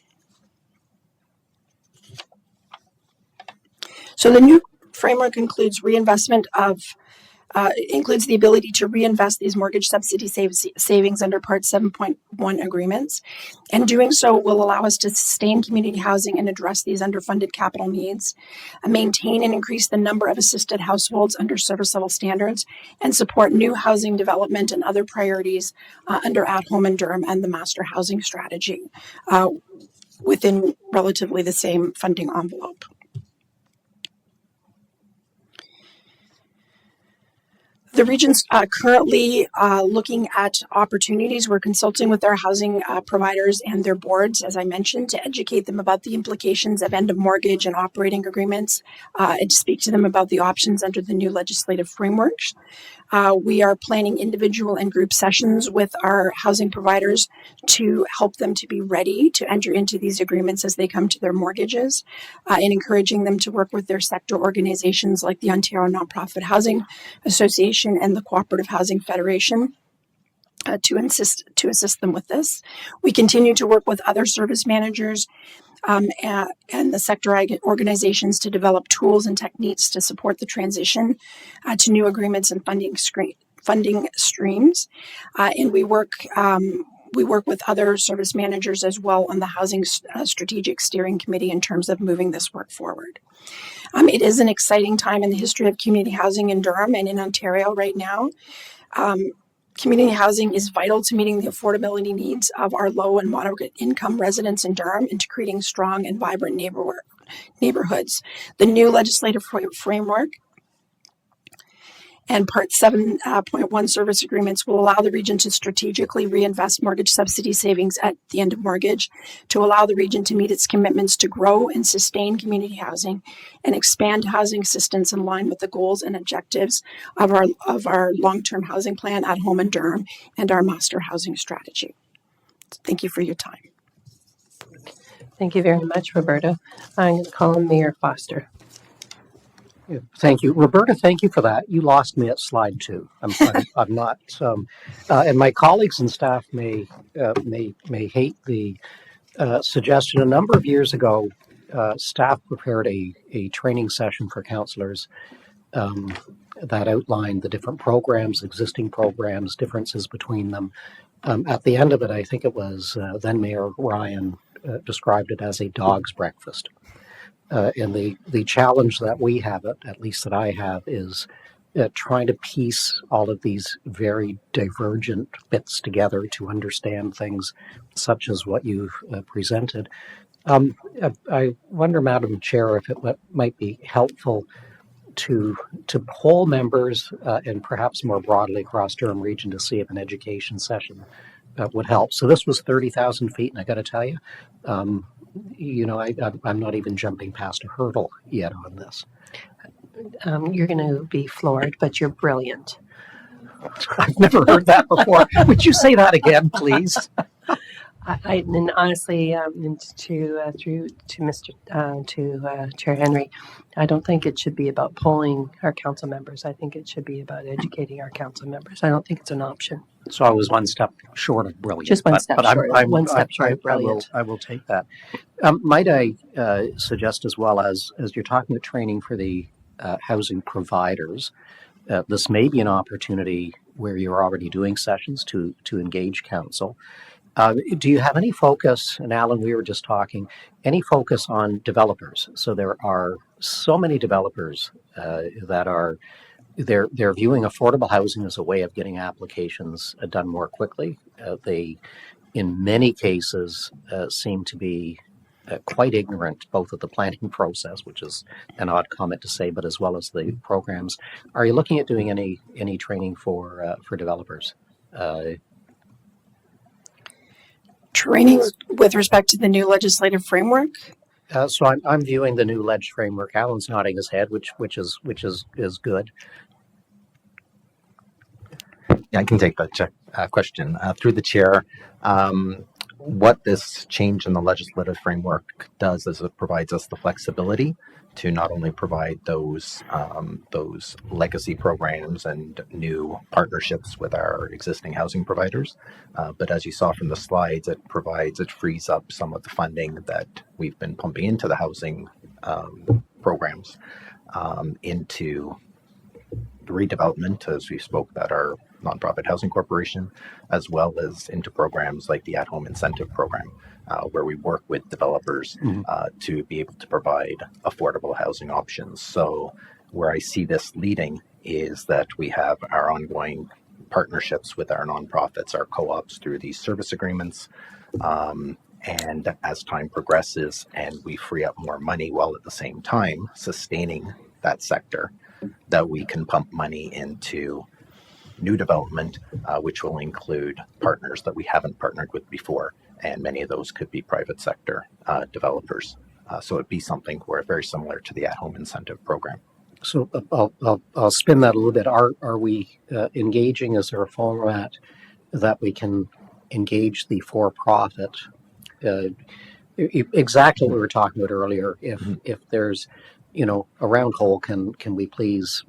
So the new framework includes reinvestment of It includes the ability to reinvest these mortgage subsidy savings under Part 7.1 agreements. And doing so will allow us to sustain community housing and address these underfunded capital needs, maintain and increase the number of assisted households under service level standards, and support new housing development and other priorities under At Home and Durham and the Master Housing Strategy within relatively the same funding envelope. The region's currently looking at opportunities. We're consulting with our housing providers and their boards, as I mentioned, to educate them about the implications of end of mortgage and operating agreements, and to speak to them about the options under the new legislative frameworks. We are planning individual and group sessions with our housing providers to help them to be ready to enter into these agreements as they come to their mortgages, and encouraging them to work with their sector organizations like the Ontario Nonprofit Housing Association and the Cooperative Housing Federation to assist them with this. We continue to work with other service managers and the sector organizations to develop tools and techniques to support the transition to new agreements and funding streams. And we work with other service managers as well on the Housing Strategic Steering Committee in terms of moving this work forward. It is an exciting time in the history of community housing in Durham and in Ontario right now. Community housing is vital to meeting the affordability needs of our low and moderate income residents in Durham and to creating strong and vibrant neighborhoods. The new legislative framework and Part 7.1 service agreements will allow the region to strategically reinvest mortgage subsidy savings at the end of mortgage to allow the region to meet its commitments to grow and sustain community housing and expand housing assistance in line with the goals and objectives of our long-term housing plan At Home in Durham and our master housing strategy. Thank you for your time. Thank you very much, Roberta. I'm going to call on Mayor Foster. Yeah, thank you, Roberta. Thank you for that. You lost me at slide 2. I'm not, and my colleagues and staff may hate the suggestion. A number of years ago, staff prepared a training session for councillors that outlined the different programs, existing programs, differences between them. At the end of it, I think it was then Mayor Ryan described it as a dog's breakfast. And the challenge that we have, at least that I have, is trying to piece all of these very divergent bits together to understand things such as what you've presented. I wonder, Madam Chair, if it might be helpful to poll members and perhaps more broadly across Durham Region to see if an education session would help. So this was 30,000 feet, and I got to tell you, I'm not even jumping past a hurdle yet on this. You're going to be floored, but you're brilliant. I've never heard that before. Would you say that again, please? And honestly, through to Chair Henry, I don't think it should be about polling our council members. I think it should be about educating our council members. I don't think it's an option. So I was one step short of brilliant. Just one step short. One step short of brilliant. I will take that. Might I suggest as well, as you're talking about training for the housing providers, this may be an opportunity where you're already doing sessions to engage council. Do you have any focus, and Alan, we were just talking, any focus on developers? So there are so many developers that are they're viewing affordable housing as a way of getting applications done more quickly. They, in many cases, seem to be quite ignorant both of the planning process, which is an odd comment to say, but as well as the programs. Are you looking at doing any training for developers? Training with respect to the new legislative framework? So I'm viewing the new ledge framework. Alan's nodding his head, which is good. Yeah, I can take that question through the chair. What this change in the legislative framework does is it provides us the flexibility to not only provide those legacy programs and new partnerships with our existing housing providers, but as you saw from the slides, it frees up some of the funding that we've been pumping into the housing programs into redevelopment, as we spoke about our nonprofit housing corporation, as well as into programs like the at-home incentive program, where we work with developers to be able to provide affordable housing options. So where I see this leading is that we have our ongoing partnerships with our nonprofits, our co-ops through these service agreements. And as time progresses and we free up more money while at the same time sustaining that sector, that we can pump money into new development, which will include partners that we haven't partnered with before. And many of those could be private sector developers. So it'd be something where very similar to the at-home incentive program. So I'll spin that a little bit. Are we engaging? Is there a format that we can engage the for-profit? Exactly what we were talking about earlier. If there's, a round hole, can we please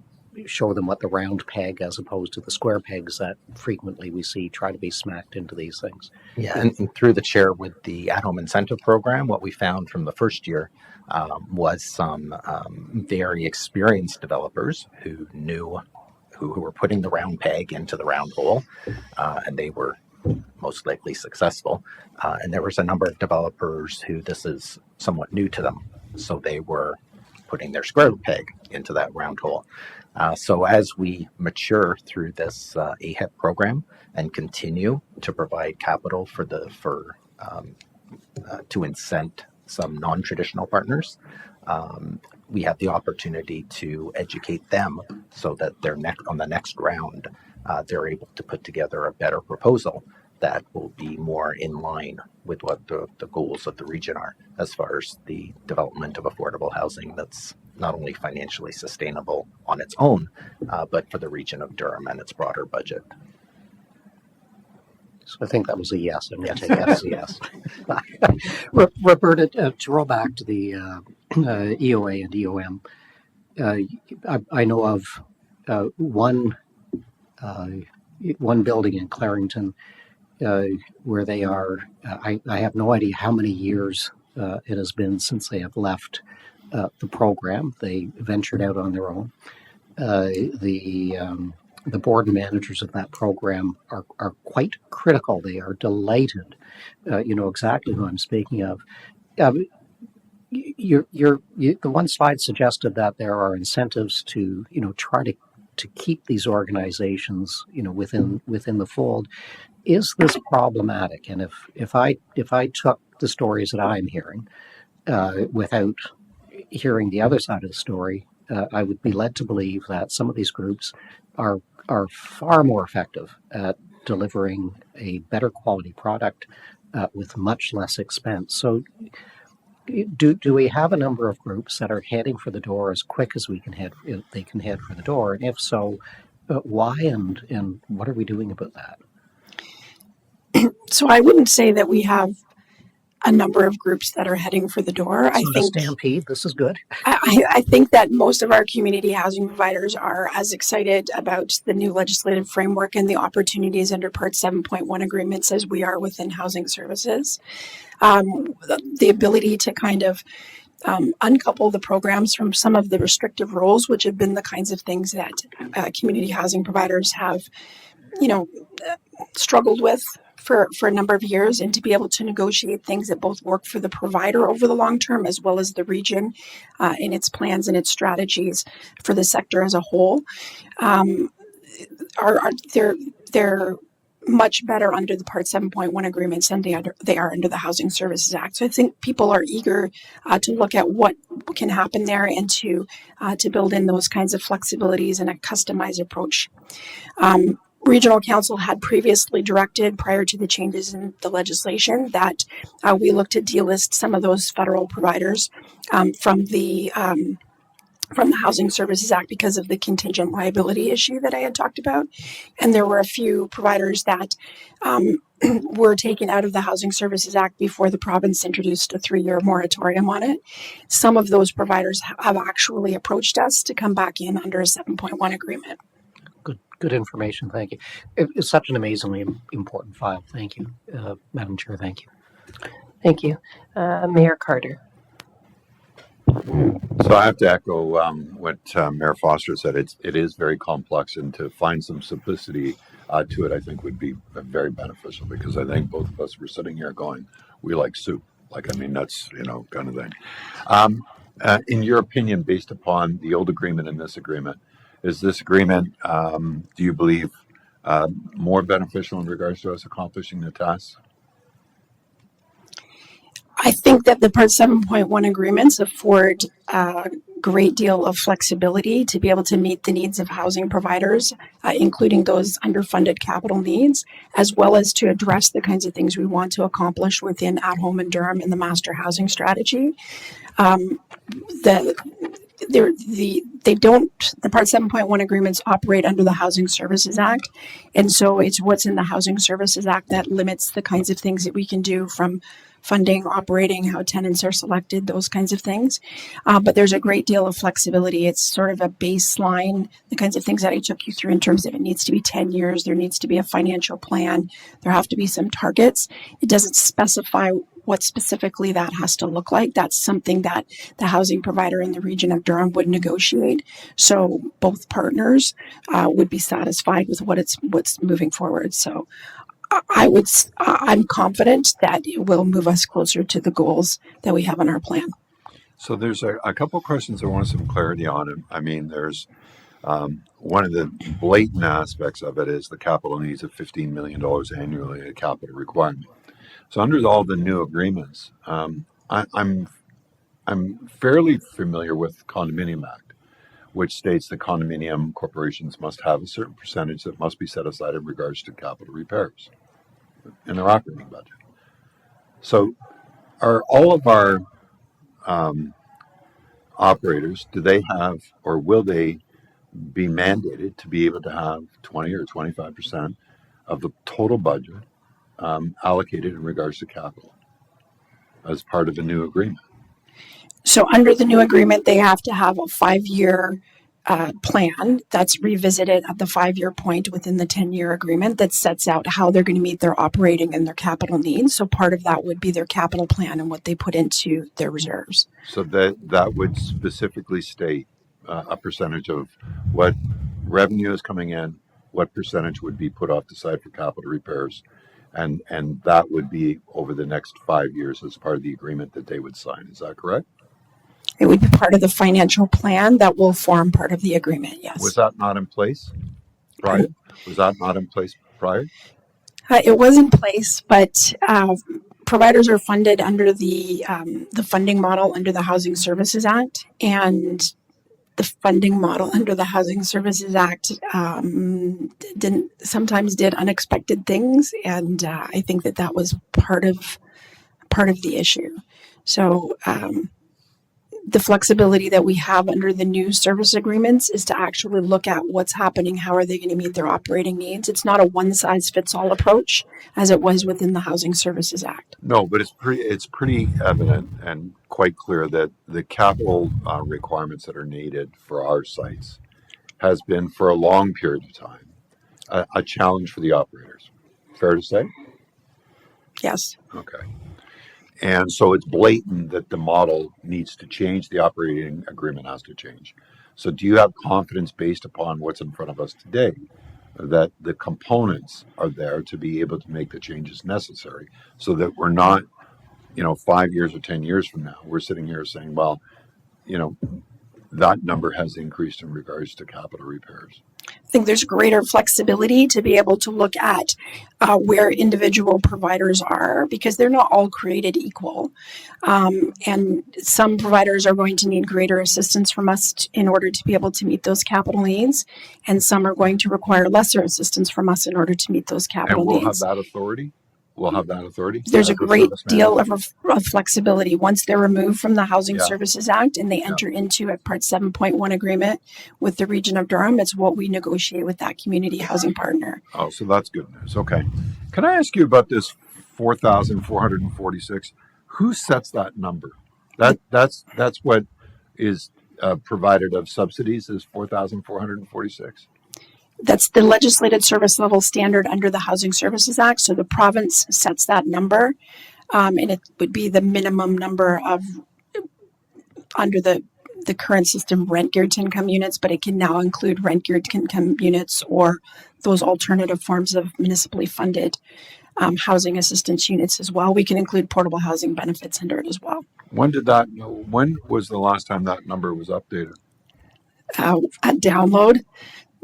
show them what the round peg as opposed to the square pegs that frequently we see try to be smacked into these things? Yeah, and through the chair with the at-home incentive program, what we found from the first year was some very experienced developers who were putting the round peg into the round hole, and they were most likely successful. And there was a number of developers who this is somewhat new to them, so they were putting their square peg into that round hole. So as we mature through this AHIP program and continue to provide capital to incent some non-traditional partners, we have the opportunity to educate them so that on the next round, they're able to put together a better proposal that will be more in line with what the goals of the region are as far as the development of affordable housing that's not only financially sustainable on its own, but for the region of Durham and its broader budget. So I think that was a yes. I'm going to take that as a yes. Roberta, to roll back to the EOA and EOM, I know of one building in Clarington where they are. I have no idea how many years it has been since they have left the program. They ventured out on their own. The board and managers of that program are quite critical. They are delighted. You know exactly who I'm speaking of. The one slide suggested that there are incentives to try to keep these organizations within the fold. Is this problematic? And if I took the stories that I'm hearing without hearing the other side of the story, I would be led to believe that some of these groups are far more effective at delivering a better quality product with much less expense. So do we have a number of groups that are heading for the door as quick as they can head for the door? And if so, why and what are we doing about that? So I wouldn't say that we have a number of groups that are heading for the door. It's not a stampede. This is good. I think that most of our community housing providers are as excited about the new legislative framework and the opportunities under Part 7.1 agreements as we are within housing services. The ability to kind of uncouple the programs from some of the restrictive rules, which have been the kinds of things that community housing providers have, struggled with for a number of years, and to be able to negotiate things that both work for the provider over the long term as well as the region in its plans and its strategies for the sector as a whole, they're much better under the Part 7.1 agreements than they are under the Housing Services Act. So I think people are eager to look at what can happen there and to build in those kinds of flexibilities and a customized approach. Regional Council had previously directed, prior to the changes in the legislation, that we look to delist some of those federal providers from the Housing Services Act because of the contingent liability issue that I had talked about. And there were a few providers that were taken out of the Housing Services Act before the province introduced a 3-year moratorium on it. Some of those providers have actually approached us to come back in under a 7.1 agreement. Good information. Thank you. It's such an amazingly important file. Thank you, Madam Chair. Thank you. Thank you. Mayor Carter. So I have to echo what Mayor Foster said. It is very complex, and to find some simplicity to it, I think would be very beneficial, because I think both of us were sitting here going, "We like soup." Like, I mean, that's kind of thing. In your opinion, based upon the old agreement and this agreement, is this agreement, do you believe, more beneficial in regards to us accomplishing the tasks? I think that the Part 7.1 agreements afford a great deal of flexibility to be able to meet the needs of housing providers, including those underfunded capital needs, as well as to address the kinds of things we want to accomplish within At Home in Durham and the Master Housing Strategy. The Part 7.1 agreements operate under the Housing Services Act. And so it's what's in the Housing Services Act that limits the kinds of things that we can do, from funding, operating, how tenants are selected, those kinds of things. But there's a great deal of flexibility. It's sort of a baseline, the kinds of things that I took you through in terms of it needs to be 10 years, there needs to be a financial plan, there have to be some targets. It doesn't specify what specifically that has to look like. That's something that the housing provider in the region of Durham would negotiate. So both partners would be satisfied with what's moving forward. So I'm confident that it will move us closer to the goals that we have in our plan. So there's a couple questions I want some clarity on. I mean, there's one of the blatant aspects of it is the capital needs of $15 million annually, a capital requirement. So under all the new agreements, I'm fairly familiar with Condominium Act, which states that condominium corporations must have a certain percentage that must be set aside in regards to capital repairs in their operating budget. So are all of our operators, do they have, or will they be mandated to be able to have 20 or 25% of the total budget allocated in regards to capital as part of the new agreement? So under the new agreement, they have to have a 5-year plan that's revisited at the 5-year point within the 10-year agreement that sets out how they're going to meet their operating and their capital needs. So part of that would be their capital plan and what they put into their reserves. So that would specifically state a percentage of what revenue is coming in, what percentage would be put off the side for capital repairs, and that would be over the next 5 years as part of the agreement that they would sign. Is that correct? It would be part of the financial plan that will form part of the agreement, yes. Was that not in place prior? Was that not in place prior? It was in place, but providers are funded under the funding model under the Housing Services Act, and the funding model under the Housing Services Act sometimes did unexpected things, and I think that was part of the issue. So the flexibility that we have under the new service agreements is to actually look at what's happening, how are they going to meet their operating needs. It's not a one-size-fits-all approach as it was within the Housing Services Act. No, but it's pretty evident and quite clear that the capital requirements that are needed for our sites has been for a long period of time a challenge for the operators. Fair to say? Yes. Okay. And so it's blatant that the model needs to change, the operating agreement has to change. So do you have confidence based upon what's in front of us today that the components are there to be able to make the changes necessary so that we're not, 5 years or 10 years from now, we're sitting here saying, well, that number has increased in regards to capital repairs? I think there's greater flexibility to be able to look at where individual providers are, because they're not all created equal. And some providers are going to need greater assistance from us in order to be able to meet those capital needs. And some are going to require lesser assistance from us in order to meet those capital needs. And we'll have that authority? We'll have that authority? There's a great deal of flexibility once they're removed from the Housing Services Act and they enter into a Part 7.1 agreement with the region of Durham. It's what we negotiate with that community housing partner. Oh, so that's good news. Okay. Can I ask you about this 4,446? Who sets that number? That's what is provided of subsidies is 4,446? That's the legislated service level standard under the Housing Services Act. So the province sets that number, and it would be the minimum number of under the current system rent geared to income units, but it can now include rent geared to income units or those alternative forms of municipally funded housing assistance units as well. We can include portable housing benefits under it as well. When was the last time that number was updated? At download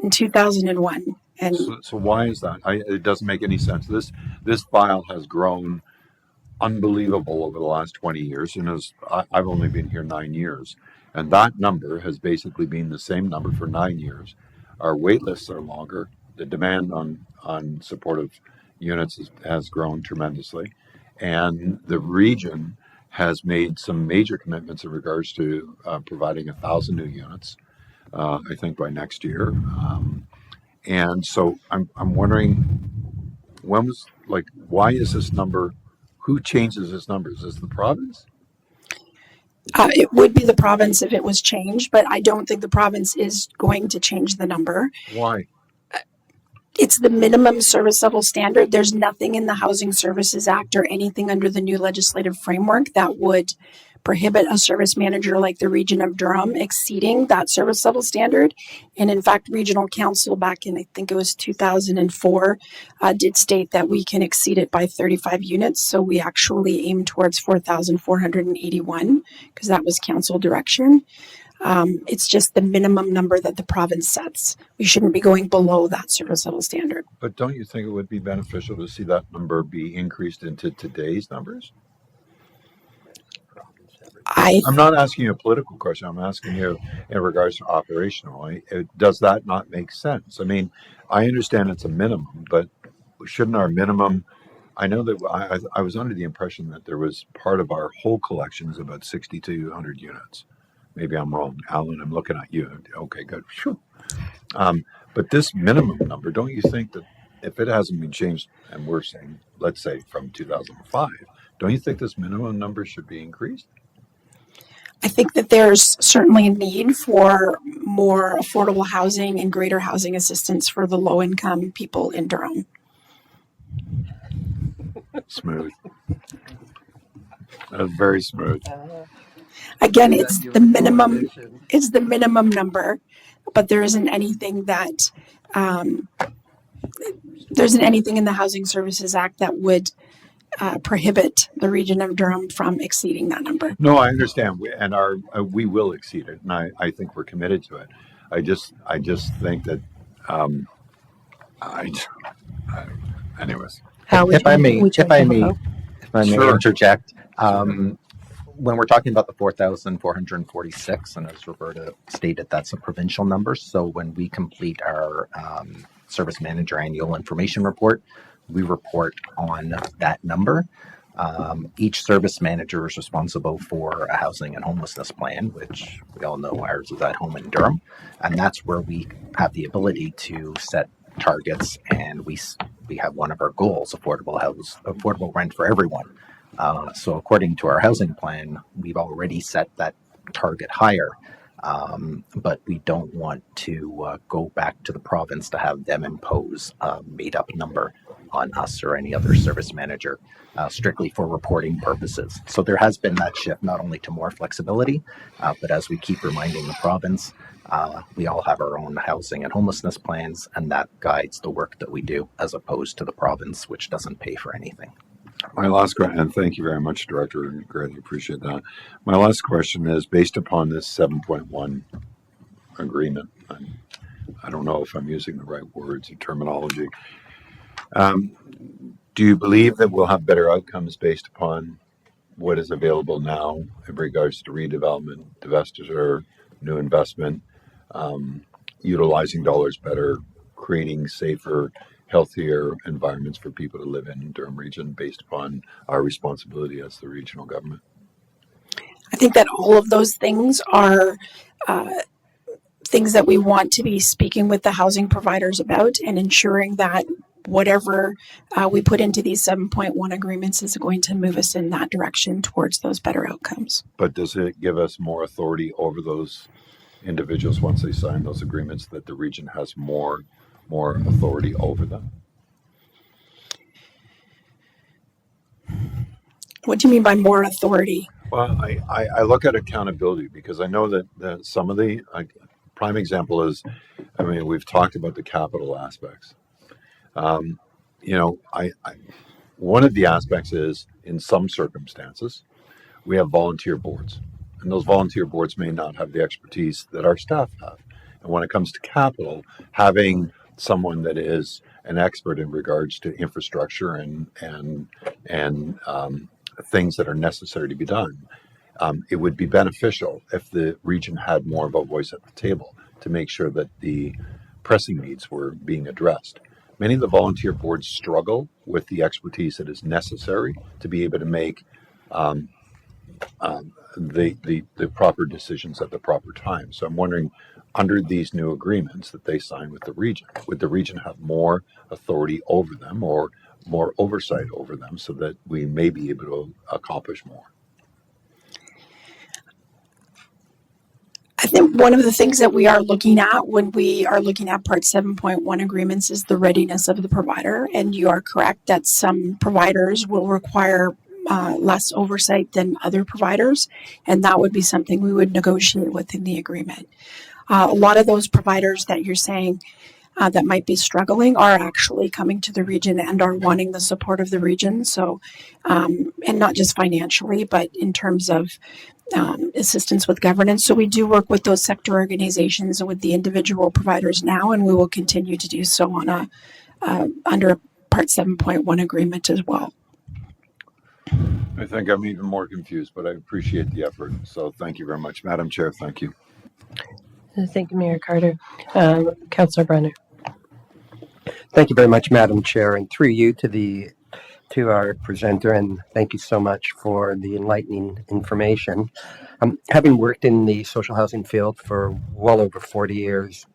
in 2001. And So why is that? It doesn't make any sense. This file has grown unbelievable over the last 20 years, and I've only been here 9 years, and that number has basically been the same number for 9 years. Our wait lists are longer. The demand on supportive units has grown tremendously, and the region has made some major commitments in regards to providing 1,000 new units, I think by next year. And so I'm wondering, why is this number? Who changes this number? Is this the province? it would be the province if it was changed, but I don't think the province is going to change the number. Why? It's the minimum service level standard. There's nothing in the Housing Services Act or anything under the new legislative framework that would prohibit a service manager like the Region of Durham exceeding that service level standard. And in fact, Regional Council back in, I think it was 2004, did state that we can exceed it by 35 units. So we actually aim towards 4,481 because that was council direction. It's just the minimum number that the province sets. We shouldn't be going below that service level standard. But don't you think it would be beneficial to see that number be increased into today's numbers? I'm not asking you a political question. I'm asking you in regards to operational. Does that not make sense? I mean, I understand it's a minimum, but shouldn't our minimum? I know that I was under the impression that there was part of our whole collection is about 6,200 units. Maybe I'm wrong, Alan. I'm looking at you. Okay, good. Sure. But this minimum number, don't you think that if it hasn't been changed, and we're saying, let's say from 2005, don't you think this minimum number should be increased? I think that there's certainly a need for more affordable housing and greater housing assistance for the low income people in Durham. Smooth. That was very smooth. Again, it's the minimum number, but there isn't anything that there isn't anything in the Housing Services Act that would prohibit the Region of Durham from exceeding that number. No, I understand, we will exceed it, and I think we're committed to it. I just think that, anyways. If I may Sure. interject, when we're talking about the 4,446, and as Roberta stated, that's a provincial number. So when we complete our service manager annual information report, we report on that number. Each service manager is responsible for a housing and homelessness plan, which we all know ours is at home in Durham. And that's where we have the ability to set targets, and we have one of our goals, affordable rent for everyone. So according to our housing plan, we've already set that target higher, but we don't want to go back to the province to have them impose a made-up number on us or any other service manager, strictly for reporting purposes. So there has been that shift, not only to more flexibility, but as we keep reminding the province, we all have our own housing and homelessness plans, and that guides the work that we do, as opposed to the province, which doesn't pay for anything. My last question, and thank you very much, Director, and greatly appreciate that. My last question is based upon this 7.1 agreement. I don't know if I'm using the right words or terminology. Do you believe that we'll have better outcomes based upon what is available now in regards to redevelopment, divestiture, new investment, utilizing dollars better, creating safer, healthier environments for people to live in Durham Region based upon our responsibility as the regional government? I think that all of those things are things that we want to be speaking with the housing providers about and ensuring that whatever we put into these 7.1 agreements is going to move us in that direction towards those better outcomes. But does it give us more authority over those individuals once they sign those agreements, that the region has more authority over them? What do you mean by more authority? Well, I look at accountability because I know that some of the prime example is, I mean, we've talked about the capital aspects. Um, one of the aspects is in some circumstances, we have volunteer boards, and those volunteer boards may not have the expertise that our staff have. And when it comes to capital, having someone that is an expert in regards to infrastructure and things that are necessary to be done, it would be beneficial if the region had more of a voice at the table to make sure that the pressing needs were being addressed. Many of the volunteer boards struggle with the expertise that is necessary to be able to make um, the proper decisions at the proper time. So I'm wondering, under these new agreements that they sign with the region, would the region have more authority over them or more oversight over them so that we may be able to accomplish more? I think one of the things that we are looking at when we are looking at Part 7.1 agreements is the readiness of the provider. And you are correct that some providers will require less oversight than other providers. And that would be something we would negotiate within the agreement. A lot of those providers that you're saying that might be struggling are actually coming to the region and are wanting the support of the region. So, and not just financially, but in terms of assistance with governance. So we do work with those sector organizations and with the individual providers now, and we will continue to do so on a under a Part 7.1 agreement as well. I think I'm even more confused, but I appreciate the effort. So thank you very much, Madam Chair. Thank you. Thank you, Mayor Carter. Councillor Brenner. Thank you very much, Madam Chair, and through you to our presenter, and thank you so much for the enlightening information. Having worked in the social housing field for well over 40 years,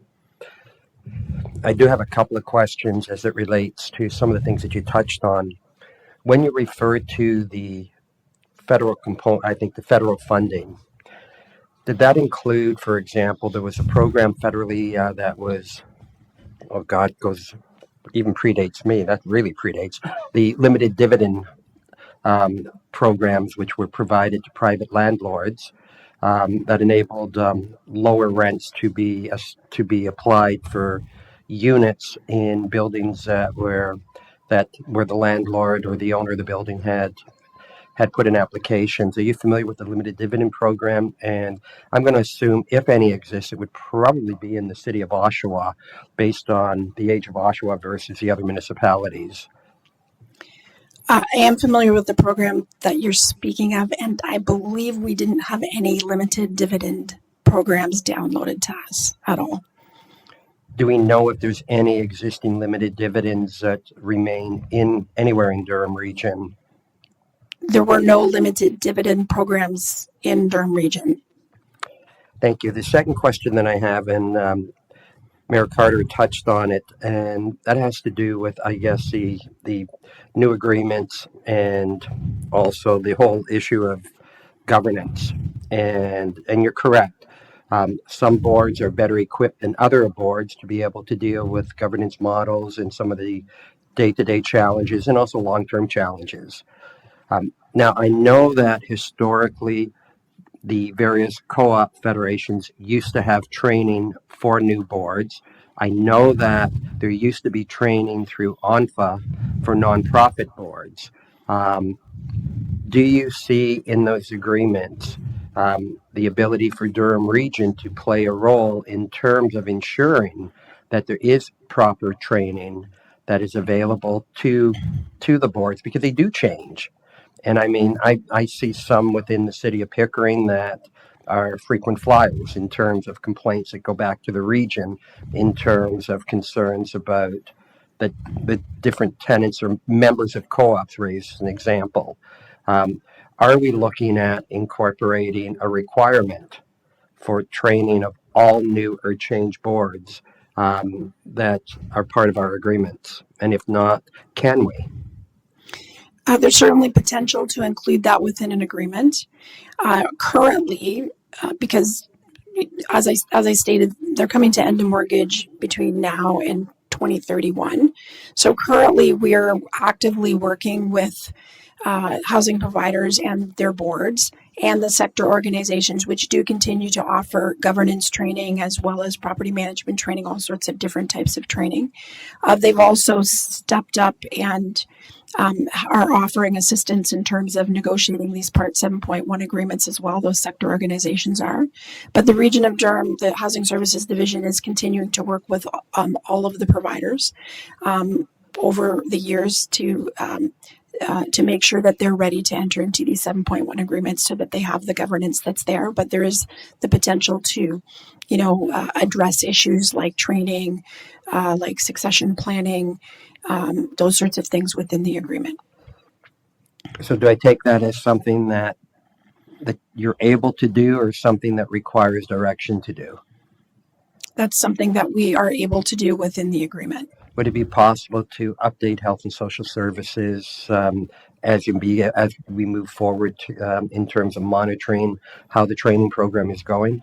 I do have a couple of questions as it relates to some of the things that you touched on. When you refer to the federal component, I think the federal funding, did that include, for example, there was a program federally that was, oh God, even predates me, that really predates, the limited dividend programs which were provided to private landlords that enabled lower rents to be applied for units in buildings that where the landlord or the owner of the building had put in applications. Are you familiar with the limited dividend program? And I'm going to assume, if any exists, it would probably be in the city of Oshawa, based on the age of Oshawa versus the other municipalities. I am familiar with the program that you're speaking of, and I believe we didn't have any limited dividend programs downloaded to us at all. Do we know if there's any existing limited dividends that remain anywhere in Durham region? There were no limited dividend programs in Durham region. Thank you. The second question that I have, and Mayor Carter touched on it, and that has to do with, I guess, the new agreements and also the whole issue of governance. And you're correct. Some boards are better equipped than other boards to be able to deal with governance models and some of the day-to-day challenges and also long-term challenges. Now, I know that historically the various co-op federations used to have training for new boards. I know that there used to be training through ONFA for nonprofit boards. Do you see in those agreements the ability for Durham Region to play a role in terms of ensuring that there is proper training that is available to the boards, because they do change? And I mean, I see some within the city of Pickering that are frequent flyers in terms of complaints that go back to the region in terms of concerns about the different tenants or members of co-ops, raised as an example. Are we looking at incorporating a requirement for training of all new or change boards that are part of our agreements? And if not, can we? There's certainly potential to include that within an agreement. Currently, because as I stated, they're coming to end of mortgage between now and 2031. So currently, we are actively working with housing providers and their boards and the sector organizations, which do continue to offer governance training as well as property management training, all sorts of different types of training. They've also stepped up and are offering assistance in terms of negotiating these Part 7.1 agreements as well. Those sector organizations are. But the Region of Durham, the Housing Services Division, is continuing to work with all of the providers over the years to make sure that they're ready to enter into these 7.1 agreements so that they have the governance that's there. But there is the potential to, address issues like training, like succession planning, those sorts of things within the agreement. So do I take that as something that you're able to do, or something that requires direction to do? That's something that we are able to do within the agreement. Would it be possible to update Health and Social Services as we move forward in terms of monitoring how the training program is going?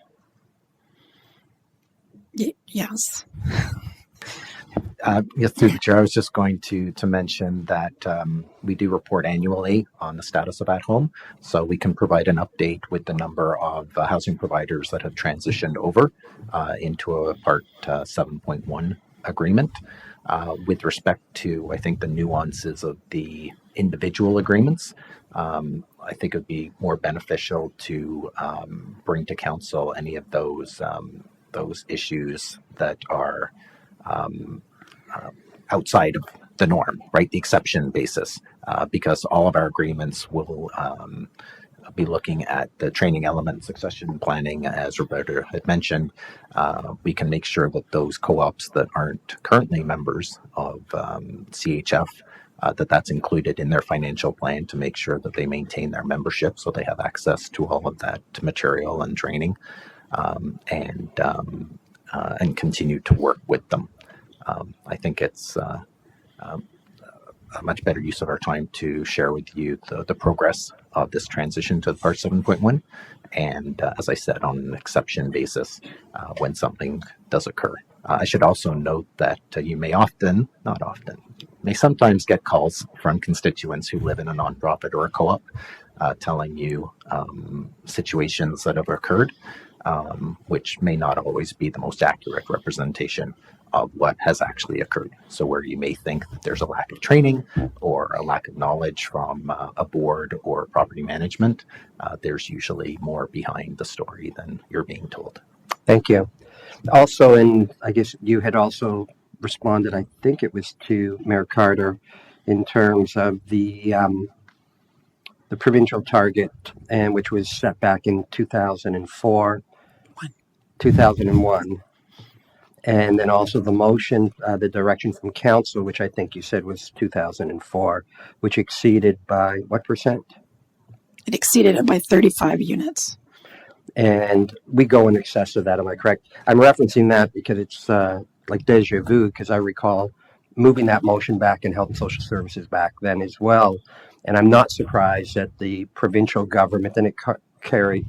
Yes. Yes, through the chair, I was just going to mention that we do report annually on the status of At Home, so we can provide an update with the number of housing providers that have transitioned over into a Part 7.1 agreement. With respect to, I think, the nuances of the individual agreements, I think it would be more beneficial to bring to council any of those issues that are outside of the norm, right? The exception basis, because all of our agreements will be looking at the training element, succession planning, as Roberta had mentioned. We can make sure that those co-ops that aren't currently members of CHF, that's included in their financial plan to make sure that they maintain their membership so they have access to all of that material and training, and continue to work with them. I think it's a much better use of our time to share with you the progress of this transition to Part 7.1. And as I said, on an exception basis, when something does occur. I should also note that you may sometimes get calls from constituents who live in a nonprofit or a co-op telling you situations that have occurred, which may not always be the most accurate representation of what has actually occurred. So where you may think that there's a lack of training or a lack of knowledge from a board or property management, there's usually more behind the story than you're being told. Thank you. Also, and I guess you had also responded, I think it was to Mayor Carter, in terms of the provincial target, and which was set back in 2001. And then also the motion, the direction from council, which I think you said was 2004, which exceeded by what percent? It exceeded it by 35 units. And we go in excess of that, am I correct? I'm referencing that because it's like deja vu, because I recall moving that motion back in Health and Social Services back then as well. And I'm not surprised that the provincial government, and it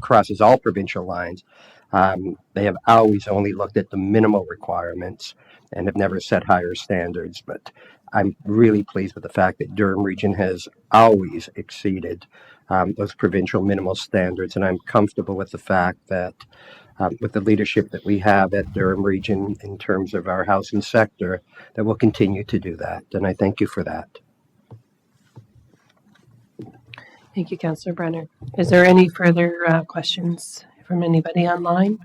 crosses all provincial lines, they have always only looked at the minimal requirements and have never set higher standards. But I'm really pleased with the fact that Durham Region has always exceeded those provincial minimal standards. And I'm comfortable with the fact that with the leadership that we have at Durham Region in terms of our housing sector, that we'll continue to do that. And I thank you for that. Thank you, Councillor Brenner. Is there any further questions from anybody online?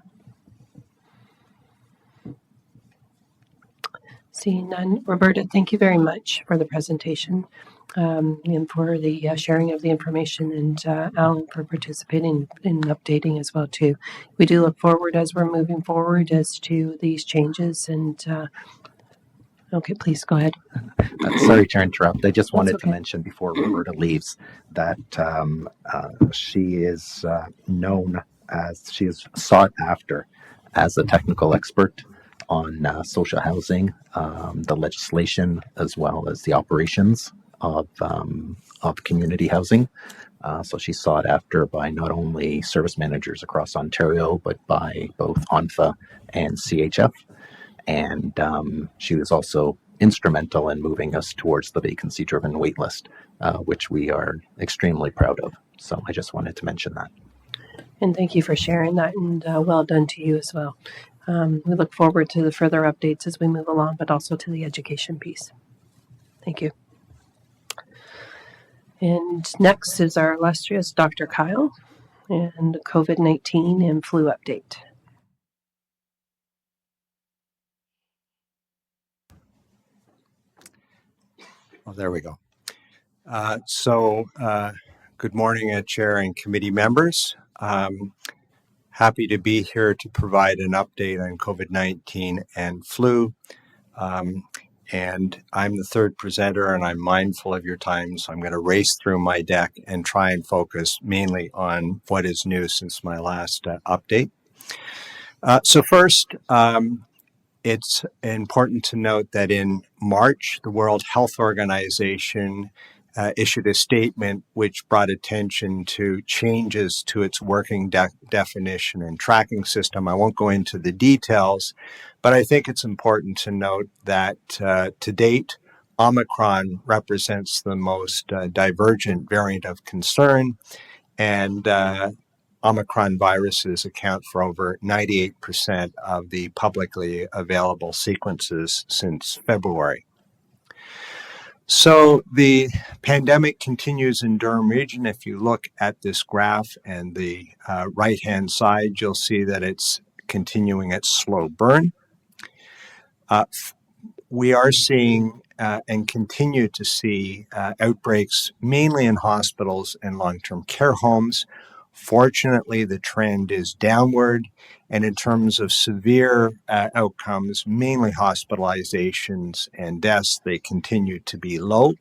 Seeing none. Roberta, thank you very much for the presentation and for the sharing of the information, and Alan for participating in updating as well too. We do look forward as we're moving forward as to these changes, and okay, please go ahead. Sorry to interrupt. I just wanted okay. to mention before Roberta leaves that she is known as, she is sought after as a technical expert on social housing, the legislation, as well as the operations of community housing. So she's sought after by not only service managers across Ontario, but by both ONFA and CHF. And she was also instrumental in moving us towards the vacancy-driven waitlist, which we are extremely proud of. So I just wanted to mention that. And thank you for sharing that, and well done to you as well. We look forward to the further updates as we move along, but also to the education piece. Thank you. And next is our illustrious Dr. Kyle and COVID-19 and flu update. Oh, there we go. Good morning, Chair and committee members. Happy to be here to provide an update on COVID-19 and flu. And I'm the third presenter, and I'm mindful of your time, so I'm going to race through my deck and try and focus mainly on what is new since my last update. First, it's important to note that in March, the World Health Organization issued a statement which brought attention to changes to its working definition and tracking system. I won't go into the details, but I think it's important to note that to date, Omicron represents the most divergent variant of concern, and Omicron viruses account for over 98% of the publicly available sequences since February. So the pandemic continues in Durham Region. If you look at this graph and the right-hand side, you'll see that it's continuing its slow burn. We are seeing and continue to see outbreaks mainly in hospitals and long-term care homes. Fortunately, the trend is downward, and in terms of severe outcomes, mainly hospitalizations and deaths, they continue to be low.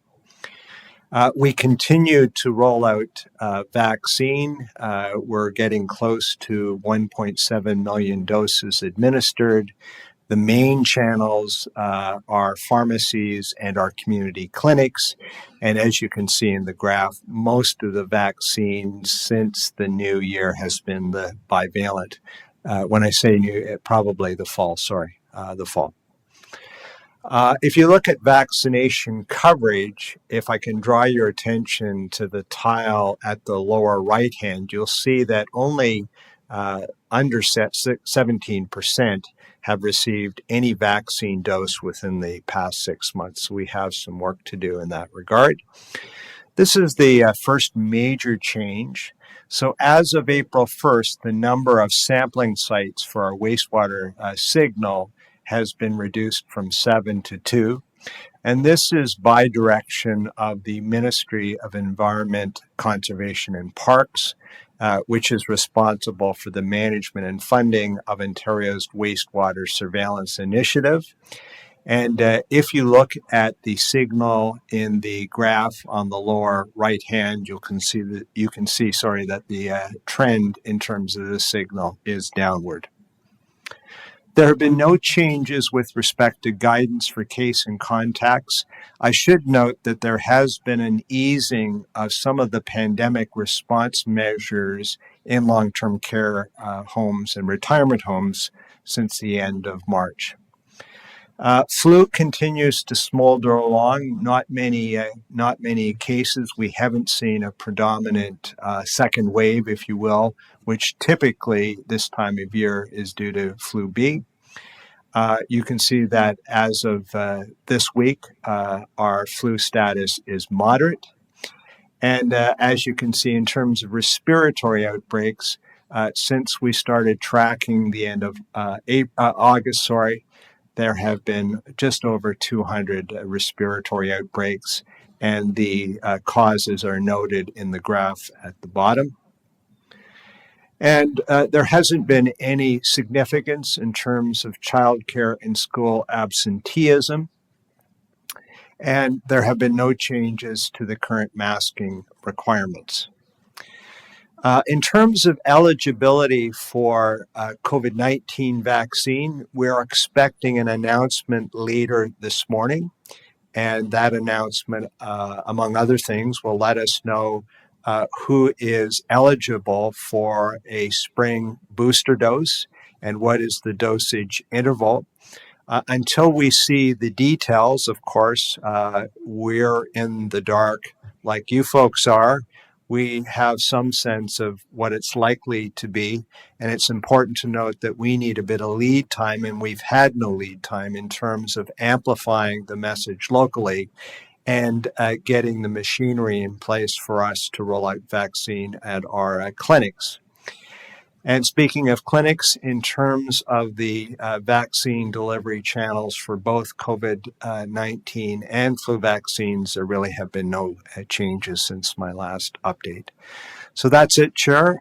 We continue to roll out vaccine. We're getting close to 1.7 million doses administered. The main channels are pharmacies and our community clinics. And as you can see in the graph, most of the vaccines since the new year has been the bivalent. When I say new, probably the fall. If you look at vaccination coverage, if I can draw your attention to the tile at the lower right hand, you'll see that only under 17% have received any vaccine dose within the past 6 months. So we have some work to do in that regard. This is the first major change. So as of April 1st, the number of sampling sites for our wastewater signal has been reduced from 7 to 2. And this is by direction of the Ministry of Environment, Conservation and Parks, which is responsible for the management and funding of Ontario's wastewater surveillance initiative. And if you look at the signal in the graph on the lower right hand, you can see that the trend in terms of the signal is downward. There have been no changes with respect to guidance for case and contacts. I should note that there has been an easing of some of the pandemic response measures in long-term care homes and retirement homes since the end of March. Flu continues to smolder along. Not many cases. We haven't seen a predominant second wave, if you will, which typically this time of year is due to flu B. You can see that as of this week, our flu status is moderate. And as you can see in terms of respiratory outbreaks, since we started tracking the end of August, there have been just over 200 respiratory outbreaks, and the causes are noted in the graph at the bottom. And there hasn't been any significance in terms of childcare and school absenteeism, and there have been no changes to the current masking requirements. In terms of eligibility for COVID-19 vaccine, we're expecting an announcement later this morning. And that announcement, among other things, will let us know who is eligible for a spring booster dose and what is the dosage interval. Until we see the details, of course, we're in the dark like you folks are. we have some sense of what it's likely to be. And it's important to note that we need a bit of lead time, and we've had no lead time in terms of amplifying the message locally and getting the machinery in place for us to roll out vaccine at our clinics. And speaking of clinics, in terms of the vaccine delivery channels for both COVID-19 and flu vaccines, there really have been no changes since my last update. So that's it, Chair.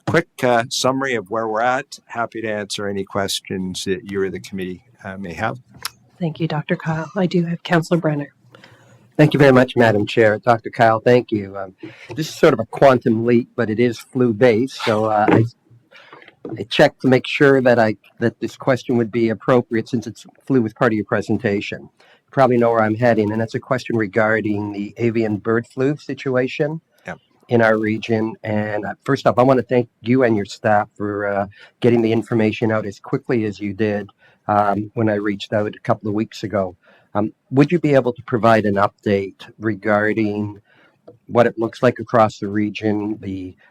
Quick summary of where we're at. Happy to answer any questions that you or the committee may have. Thank you, Dr. Kyle. I do have Councillor Brenner. Thank you very much, Madam Chair. Dr. Kyle, thank you. This is sort of a quantum leap, but it is flu-based, so I checked to make sure that this question would be appropriate since it's flu was part of your presentation. You probably know where I'm heading, and that's a question regarding the avian bird flu situation in our region. And first off, I want to thank you and your staff for getting the information out as quickly as you did when I reached out a couple of weeks ago. Would you be able to provide an update regarding what it looks like across the region?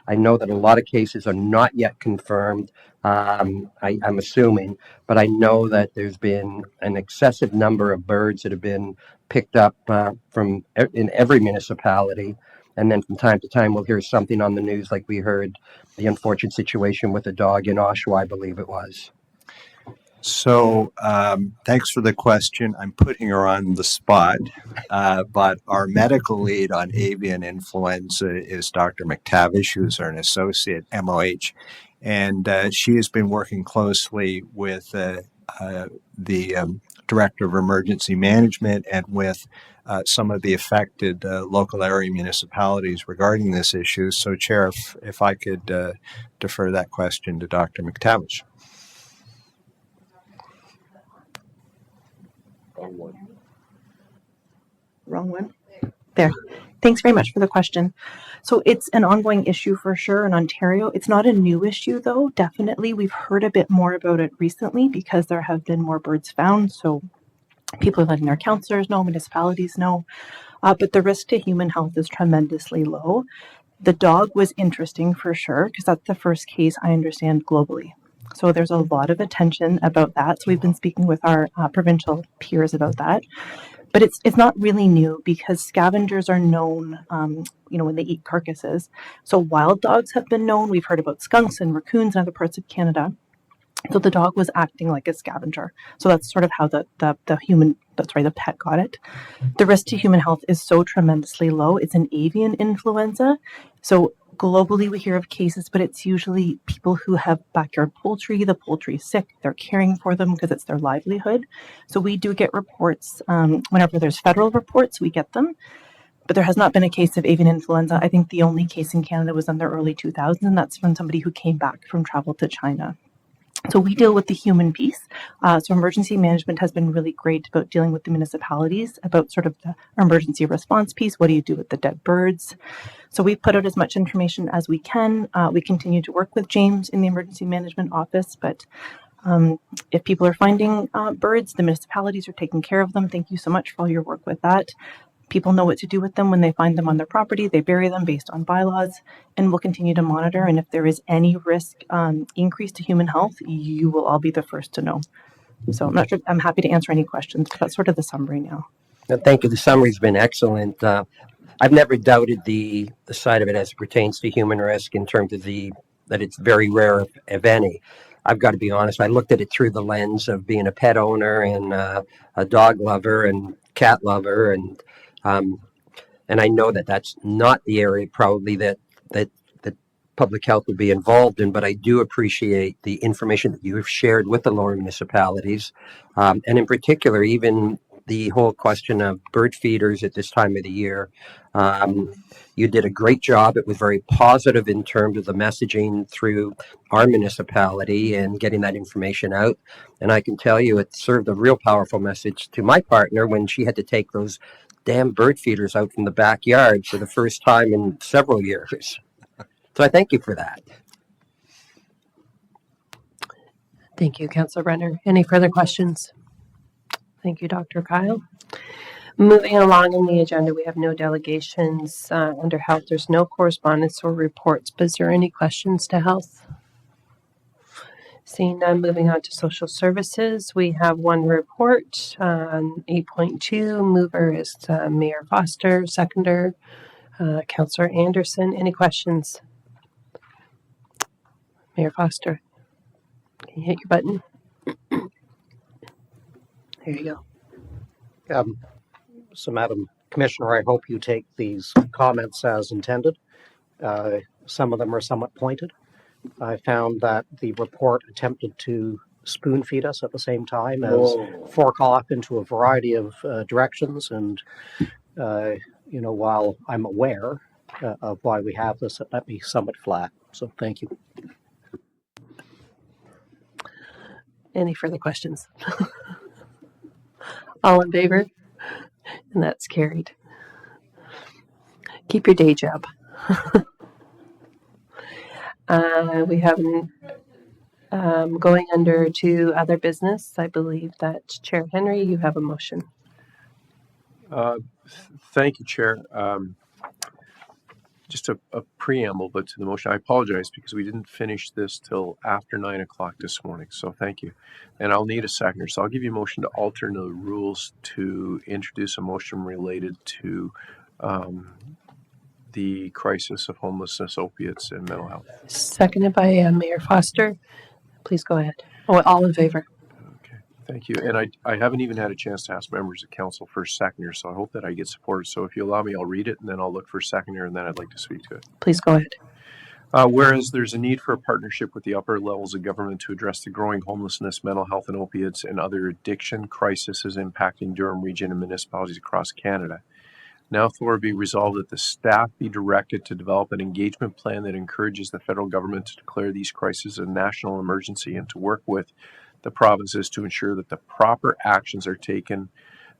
I know that a lot of cases are not yet confirmed, I'm assuming, but I know that there's been an excessive number of birds that have been picked up in every municipality. And then from time to time, we'll hear something on the news, like we heard the unfortunate situation with a dog in Oshawa, I believe it was. So thanks for the question. I'm putting her on the spot, but our medical lead on avian influenza is Dr. McTavish, who's an associate MOH, and she has been working closely with the Director of Emergency Management and with some of the affected local area municipalities regarding this issue. So, Chair, if I could defer that question to Dr. McTavish. Wrong one. There. Thanks very much for the question. So it's an ongoing issue for sure in Ontario. It's not a new issue, though. Definitely, we've heard a bit more about it recently because there have been more birds found. So people are letting their councillors know, municipalities know. But the risk to human health is tremendously low. The dog was interesting for sure because that's the first case I understand globally. So there's a lot of attention about that. So we've been speaking with our provincial peers about that. But it's not really new because scavengers are known, when they eat carcasses. So wild dogs have been known. We've heard about skunks and raccoons in other parts of Canada. So the dog was acting like a scavenger. So that's sort of how the pet got it. The risk to human health is so tremendously low. It's an avian influenza. So globally, we hear of cases, but it's usually people who have backyard poultry. The poultry is sick. They're caring for them because it's their livelihood. So we do get reports. Whenever there's federal reports, we get them. But there has not been a case of avian influenza. I think the only case in Canada was in the early 2000s, and that's from somebody who came back from travel to China. So we deal with the human piece. So emergency management has been really great about dealing with the municipalities about sort of the emergency response piece. What do you do with the dead birds? So we put out as much information as we can. We continue to work with James in the emergency management office, but if people are finding birds, the municipalities are taking care of them. Thank you so much for all your work with that. People know what to do with them when they find them on their property. They bury them based on bylaws, and we'll continue to monitor. And if there is any risk increase to human health, you will all be the first to know. So I'm happy to answer any questions, but that's sort of the summary now. Thank you. The summary's been excellent. I've never doubted the side of it as it pertains to human risk in terms of that it's very rare, if any. I've got to be honest, I looked at it through the lens of being a pet owner and a dog lover and cat lover, and I know that that's not the area probably that public health would be involved in, but I do appreciate the information that you have shared with the lower municipalities, and in particular, even the whole question of bird feeders at this time of the year. You did a great job. It was very positive in terms of the messaging through our municipality and getting that information out. And I can tell you it served a real powerful message to my partner when she had to take those damn bird feeders out from the backyard for the first time in several years. So I thank you for that. Thank you, Councillor Brenner. Any further questions? Thank you, Dr. Kyle. Moving along in the agenda, we have no delegations. Under health, there's no correspondence or reports, but is there any questions to health? Seeing none, moving on to social services, we have one report on 8.2. Mover is Mayor Foster, seconder, Councillor Anderson. Any questions? Mayor Foster, can you hit your button? There you go. So, Madam Commissioner, I hope you take these comments as intended. Some of them are somewhat pointed. I found that the report attempted to spoon feed us at the same time as fork off into a variety of directions. And, while I'm aware of why we have this, it let me somewhat flat. So thank you. Any further questions? All in favor? And that's carried. Keep your day job. We have going under to other business. I believe that Chair Henry, you have a motion. Thank you, Chair. Just a preamble, but to the motion, I apologize because we didn't finish this till after 9 o'clock this morning. So thank you. And I'll need a seconder. So I'll give you a motion to alter the rules to introduce a motion related to the crisis of homelessness, opiates, and mental health. Seconded by Mayor Foster. Please go ahead. Oh, all in favor? Okay, thank you. And I haven't even had a chance to ask members of council for a seconder, so I hope that I get support. So if you allow me, I'll read it, and then I'll look for a seconder, and then I'd like to speak to it. Please go ahead. Whereas there's a need for a partnership with the upper levels of government to address the growing homelessness, mental health, and opiates and other addiction crises impacting Durham Region and municipalities across Canada. Now, therefore, be resolved that the staff be directed to develop an engagement plan that encourages the federal government to declare these crises a national emergency and to work with the provinces to ensure that the proper actions are taken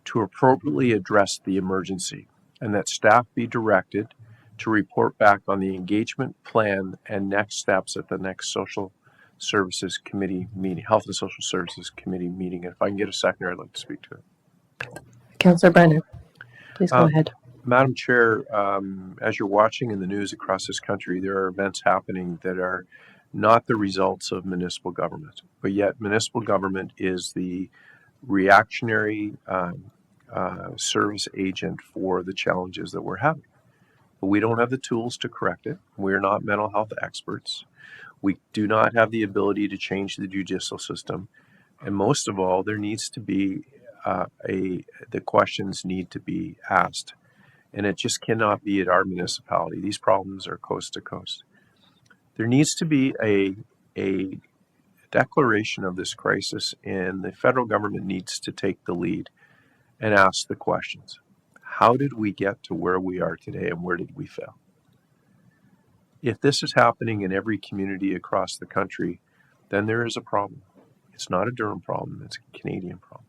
to appropriately address the emergency, and that staff be directed to report back on the engagement plan and next steps at the next Social Services Committee meeting, Health and Social Services Committee meeting. And if I can get a seconder, I'd like to speak to it. Councillor Brenner, please go ahead. Madam Chair, as you're watching in the news across this country, there are events happening that are not the results of municipal government, but yet municipal government is the reactionary service agent for the challenges that we're having. But we don't have the tools to correct it. We're not mental health experts. We do not have the ability to change the judicial system. And most of all, there needs to be the questions need to be asked. And it just cannot be at our municipality. These problems are coast to coast. There needs to be a declaration of this crisis, and the federal government needs to take the lead and ask the questions. How did we get to where we are today, and where did we fail? If this is happening in every community across the country, then there is a problem. It's not a Durham problem, it's a Canadian problem.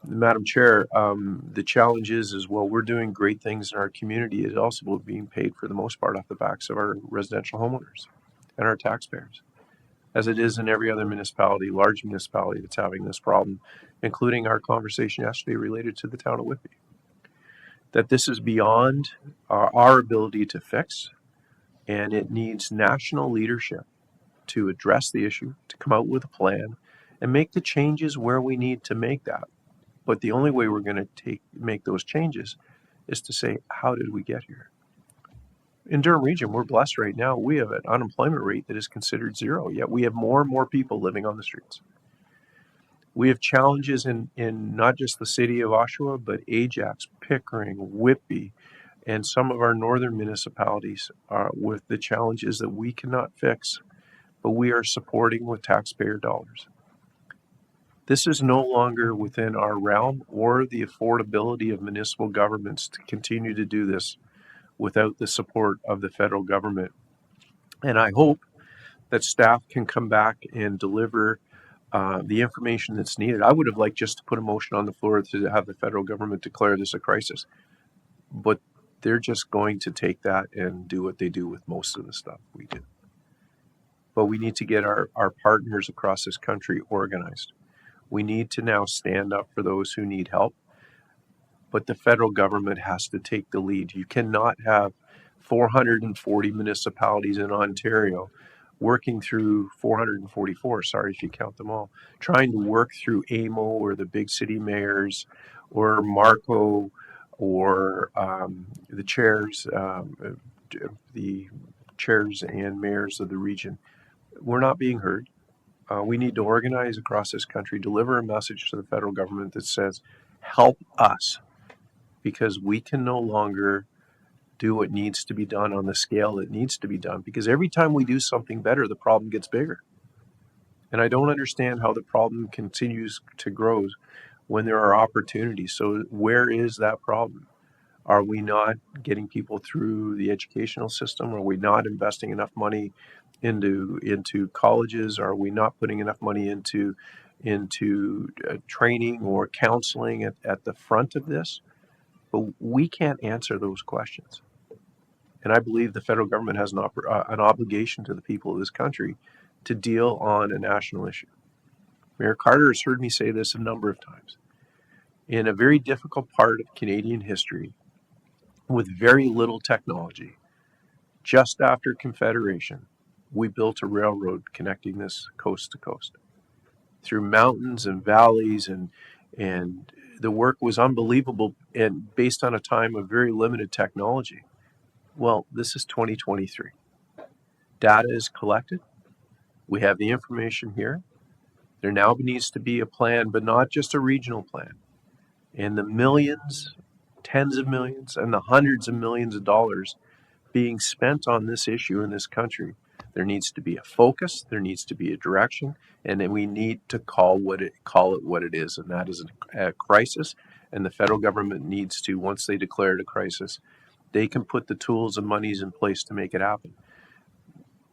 Madam Chair, the challenge is while we're doing great things in our community, it's also being paid for the most part off the backs of our residential homeowners and our taxpayers, as it is in every other municipality, large municipality that's having this problem, including our conversation yesterday related to the town of Whitby. That this is beyond our ability to fix, and it needs national leadership to address the issue, to come out with a plan, and make the changes where we need to make that. But the only way we're going to make those changes is to say, how did we get here? In Durham Region, we're blessed right now. We have an unemployment rate that is considered zero, yet we have more and more people living on the streets. We have challenges in not just the city of Oshawa, but Ajax, Pickering, Whitby, and some of our northern municipalities with the challenges that we cannot fix, but we are supporting with taxpayer dollars. This is no longer within our realm or the affordability of municipal governments to continue to do this without the support of the federal government. And I hope that staff can come back and deliver the information that's needed. I would have liked just to put a motion on the floor to have the federal government declare this a crisis, but they're just going to take that and do what they do with most of the stuff we do. But we need to get our partners across this country organized. We need to now stand up for those who need help. but the federal government has to take the lead. You cannot have 440 municipalities in Ontario working through 444, sorry if you count them all, trying to work through AMO or the big city mayors or Marco or the chairs and mayors of the region. We're not being heard. We need to organize across this country, deliver a message to the federal government that says, help us, because we can no longer do what needs to be done on the scale that needs to be done. Because every time we do something better, the problem gets bigger. And I don't understand how the problem continues to grow when there are opportunities. So where is that problem? Are we not getting people through the educational system? Are we not investing enough money into colleges? Are we not putting enough money into training or counseling at the front of this? But we can't answer those questions. And I believe the federal government has an obligation to the people of this country to deal on a national issue. Mayor Carter has heard me say this a number of times. In a very difficult part of Canadian history, with very little technology, just after Confederation, we built a railroad connecting this coast to coast through mountains and valleys, and the work was unbelievable and based on a time of very limited technology. Well, this is 2023. Data is collected. We have the information here. There now needs to be a plan, but not just a regional plan. And the millions, tens of millions, and the hundreds of millions of dollars being spent on this issue in this country, there needs to be a focus, there needs to be a direction, and then we need to call it what it is, and that is a crisis. And the federal government needs to, once they declare it a crisis, they can put the tools and monies in place to make it happen.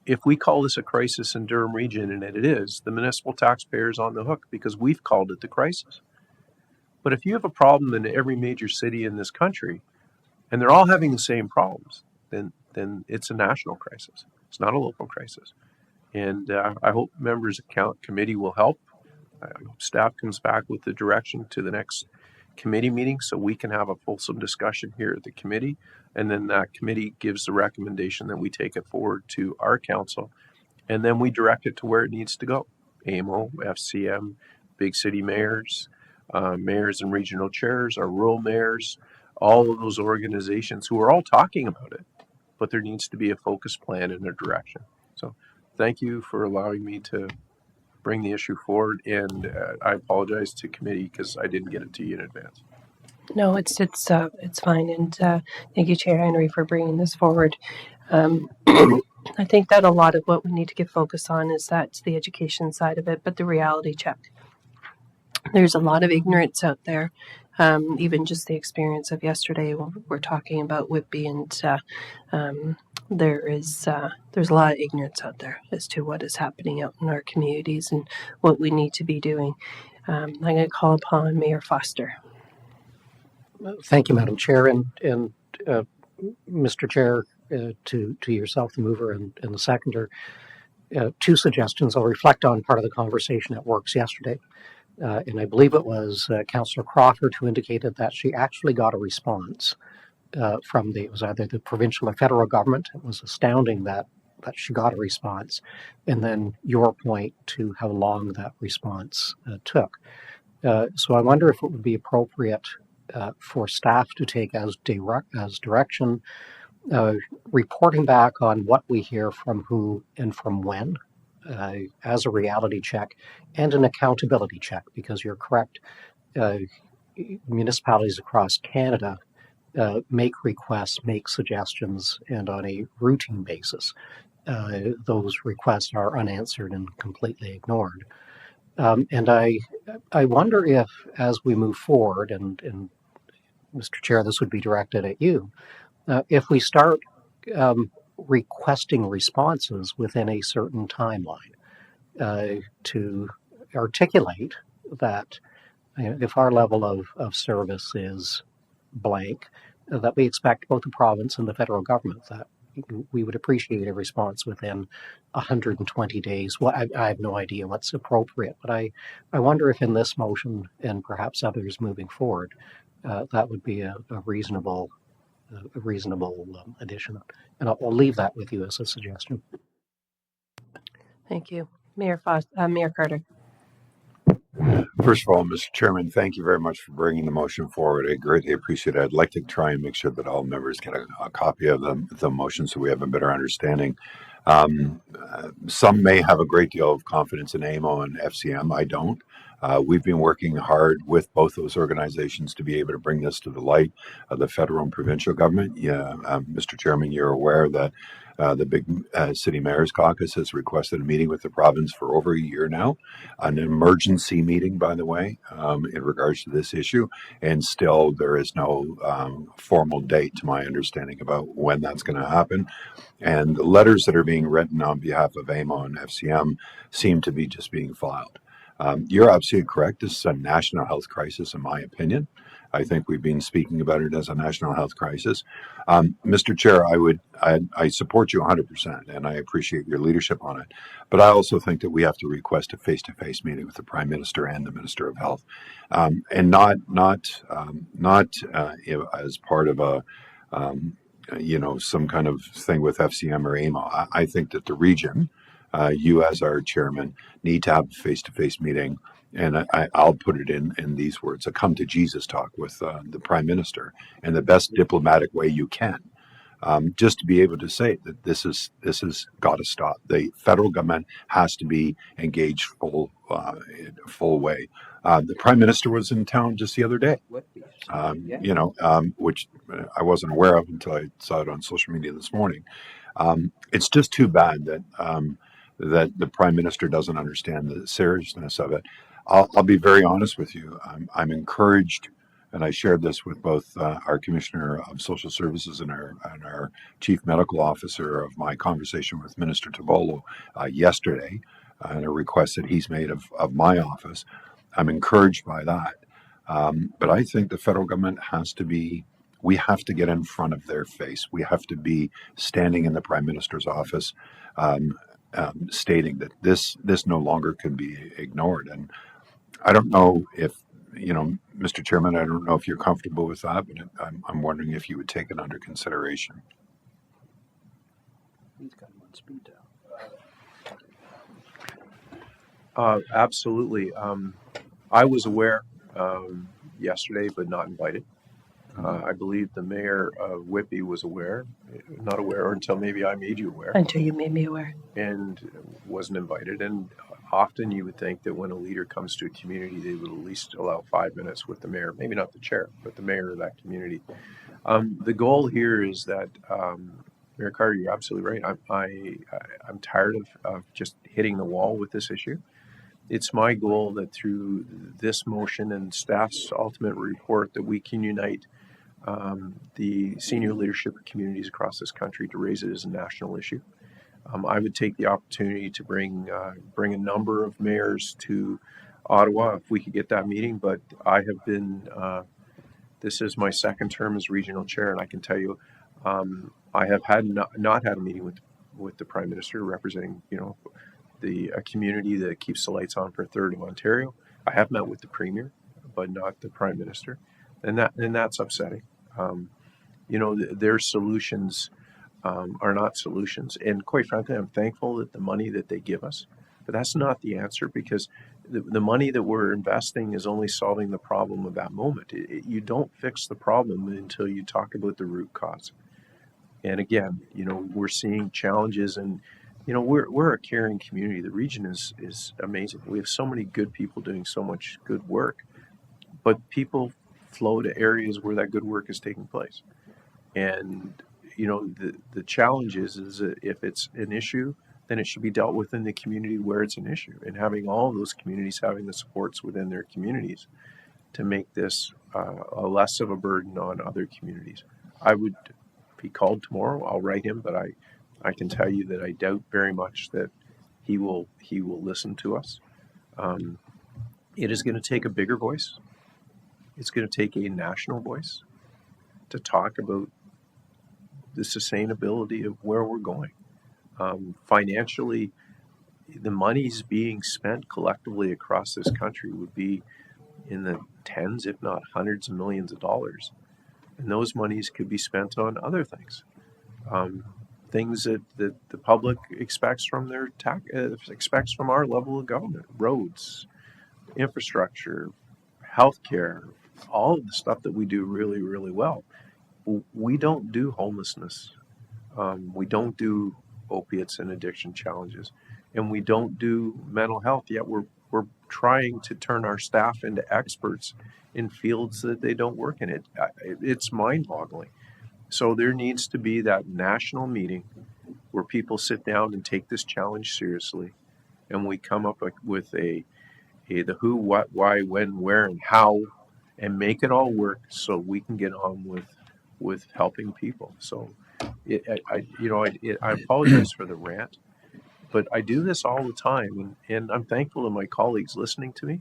If we call this a crisis in Durham Region, and it is, the municipal taxpayer is on the hook because we've called it the crisis. But if you have a problem in every major city in this country, and they're all having the same problems, then it's a national crisis. It's not a local crisis. And I hope members of committee will help. I hope staff comes back with the direction to the next committee meeting so we can have a fulsome discussion here at the committee. And then that committee gives the recommendation that we take it forward to our council. And then we direct it to where it needs to go. AMO, FCM, big city mayors, mayors and regional chairs, our rural mayors, all of those organizations who are all talking about it. But there needs to be a focused plan in their direction. So thank you for allowing me to bring the issue forward. And I apologize to committee because I didn't get it to you in advance. No, it's fine, and thank you, Chair Henry, for bringing this forward. I think that a lot of what we need to get focus on is that's the education side of it, but the reality check. There's a lot of ignorance out there. Even just the experience of yesterday, when we're talking about Whitby, and there's a lot of ignorance out there as to what is happening out in our communities and what we need to be doing. I'm going to call upon Mayor Foster. Thank you, Madam Chair, and Mr. Chair, to yourself, the mover, and the seconder. Two suggestions. I'll reflect on part of the conversation at Works yesterday. And I believe it was Councillor Crawford who indicated that she actually got a response from it was either the provincial or federal government. It was astounding that she got a response. And then your point to how long that response took. So I wonder if it would be appropriate for staff to take as direction, reporting back on what we hear from who and from when, as a reality check and an accountability check, because you're correct, municipalities across Canada make requests, make suggestions, and on a routine basis, those requests are unanswered and completely ignored. And I wonder if, as we move forward, and Mr. Chair, this would be directed at you, if we start requesting responses within a certain timeline to articulate that if our level of service is blank, that we expect both the province and the federal government that we would appreciate a response within 120 days. Well, I have no idea what's appropriate, but I wonder if in this motion and perhaps others moving forward, that would be a reasonable addition. And I'll leave that with you as a suggestion. Thank you. Mayor Mayor Carter. First of all, Mr. Chairman, thank you very much for bringing the motion forward. I greatly appreciate it. I'd like to try and make sure that all members get a copy of the motion so we have a better understanding. Some may have a great deal of confidence in AMO and FCM. I don't. We've been working hard with both those organizations to be able to bring this to the light of the federal and provincial government. Yeah, Mr. Chairman, you're aware that the big city mayor's caucus has requested a meeting with the province for over a year now, an emergency meeting, by the way, in regards to this issue. And still, there is no formal date, to my understanding, about when that's going to happen. And the letters that are being written on behalf of AMO and FCM seem to be just being filed. You're absolutely correct. This is a national health crisis, in my opinion. I think we've been speaking about it as a national health crisis. Mr. Chair, I support you 100%, and I appreciate your leadership on it. But I also think that we have to request a face-to-face meeting with the Prime Minister and the Minister of Health, and not as part of a some kind of thing with FCM or AMO. I think that the region, you as our chairman, need to have a face-to-face meeting. And I'll put it in these words: a come to Jesus talk with the Prime Minister in the best diplomatic way you can, just to be able to say that this has got to stop. The federal government has to be engaged full way. The Prime Minister was in town just the other day, which I wasn't aware of until I saw it on social media this morning. It's just too bad that the Prime Minister doesn't understand the seriousness of it. I'll be very honest with you. I'm encouraged, and I shared this with both our Commissioner of Social Services and our Chief Medical Officer of my conversation with Minister Tobolo yesterday, and a request that he's made of my office. I'm encouraged by that. But I think the federal government we have to get in front of their face. We have to be standing in the Prime Minister's office stating that this no longer can be ignored. And I don't know if, Mr. Chairman, I don't know if you're comfortable with that, but I'm wondering if you would take it under consideration. He's got him on speed dial. Absolutely. I was aware yesterday, but not invited. I believe the mayor of Whitby was not aware until maybe I made you aware. Until you made me aware. And wasn't invited. And often you would think that when a leader comes to a community, they would at least allow 5 minutes with the mayor, maybe not the chair, but the mayor of that community. The goal here is that, Mayor Carter, you're absolutely right. I'm tired of just hitting the wall with this issue. It's my goal that through this motion and staff's ultimate report that we can unite the senior leadership of communities across this country to raise it as a national issue. I would take the opportunity to bring a number of mayors to Ottawa if we could get that meeting. But I have been, this is my second term as regional chair, and I can tell you, I have not had a meeting with the Prime Minister representing, the community that keeps the lights on for a third of Ontario. I have met with the Premier, but not the Prime Minister, and that's upsetting. Their solutions are not solutions, and quite frankly, I'm thankful that the money that they give us, but that's not the answer, because the money that we're investing is only solving the problem of that moment. You don't fix the problem until you talk about the root cause. And again, we're seeing challenges, and we're a caring community. The region is amazing. We have so many good people doing so much good work, but people flow to areas where that good work is taking place. And the challenge is that if it's an issue, then it should be dealt with in the community where it's an issue, and having all of those communities having the supports within their communities to make this a less of a burden on other communities. I would be called tomorrow. I'll write him, but I can tell you that I doubt very much that he will listen to us. It is going to take a bigger voice. It's going to take a national voice to talk about the sustainability of where we're going. Financially, the money's being spent collectively across this country would be in the tens, if not hundreds of millions of dollars. And those monies could be spent on other things. Things that the public expects from their expects from our level of government: roads, infrastructure, healthcare, all of the stuff that we do really, really well. We don't do homelessness. We don't do opiates and addiction challenges, and we don't do mental health. Yet we're trying to turn our staff into experts in fields that they don't work in. It's mind-boggling. So there needs to be that national meeting where people sit down and take this challenge seriously, and we come up with the who, what, why, when, where, and how, and make it all work so we can get on with helping people. So I apologize for the rant, but I do this all the time, and I'm thankful to my colleagues listening to me.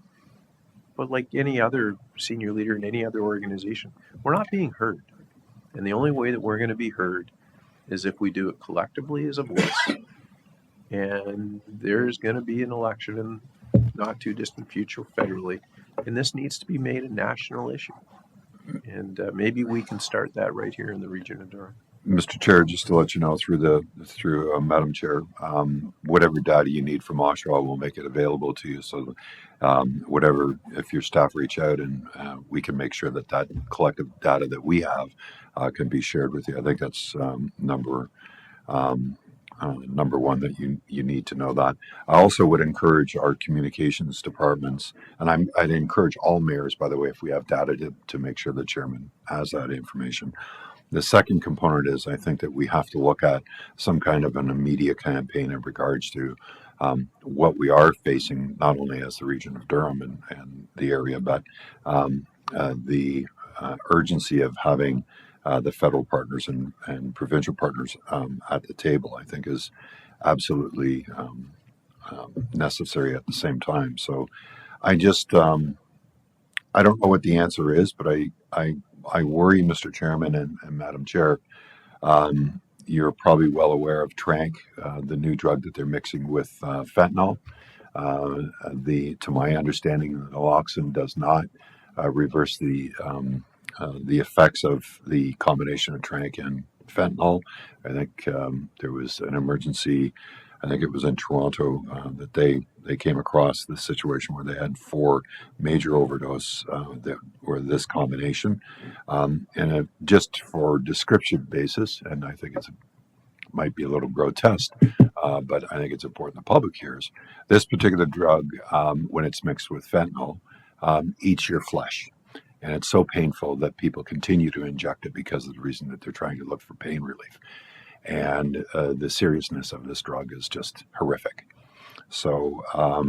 But like any other senior leader in any other organization, we're not being heard. And the only way that we're going to be heard is if we do it collectively as a voice. And there's going to be an election in not too distant future federally, and this needs to be made a national issue. And maybe we can start that right here in the region of Durham. Mr. Chair, just to let you know through Madam Chair, whatever data you need from Oshawa, we'll make it available to you. So if your staff reach out, and we can make sure that collective data that we have can be shared with you. I think that's number one, that you need to know that. I also would encourage our communications departments, and I'd encourage all mayors, by the way, if we have data to make sure the chairman has that information. The second component is, I think that we have to look at some kind of an media campaign in regards to what we are facing, not only as the region of Durham and the area, but the urgency of having the federal partners and provincial partners at the table, I think, is absolutely necessary at the same time. So I just, I don't know what the answer is, but I worry, Mr. Chairman and Madam Chair. You're probably well aware of Tranq, the new drug that they're mixing with fentanyl. To my understanding, naloxone does not reverse the effects of the combination of Tranq and fentanyl. I think there was an emergency. I think it was in Toronto that they came across the situation where they had 4 major overdose that were this combination. And just for description basis, and I think might be a little grotesque, but I think it's important the public hears. This particular drug, when it's mixed with fentanyl, eats your flesh. And it's so painful that people continue to inject it because of the reason that they're trying to look for pain relief. And the seriousness of this drug is just horrific. So, I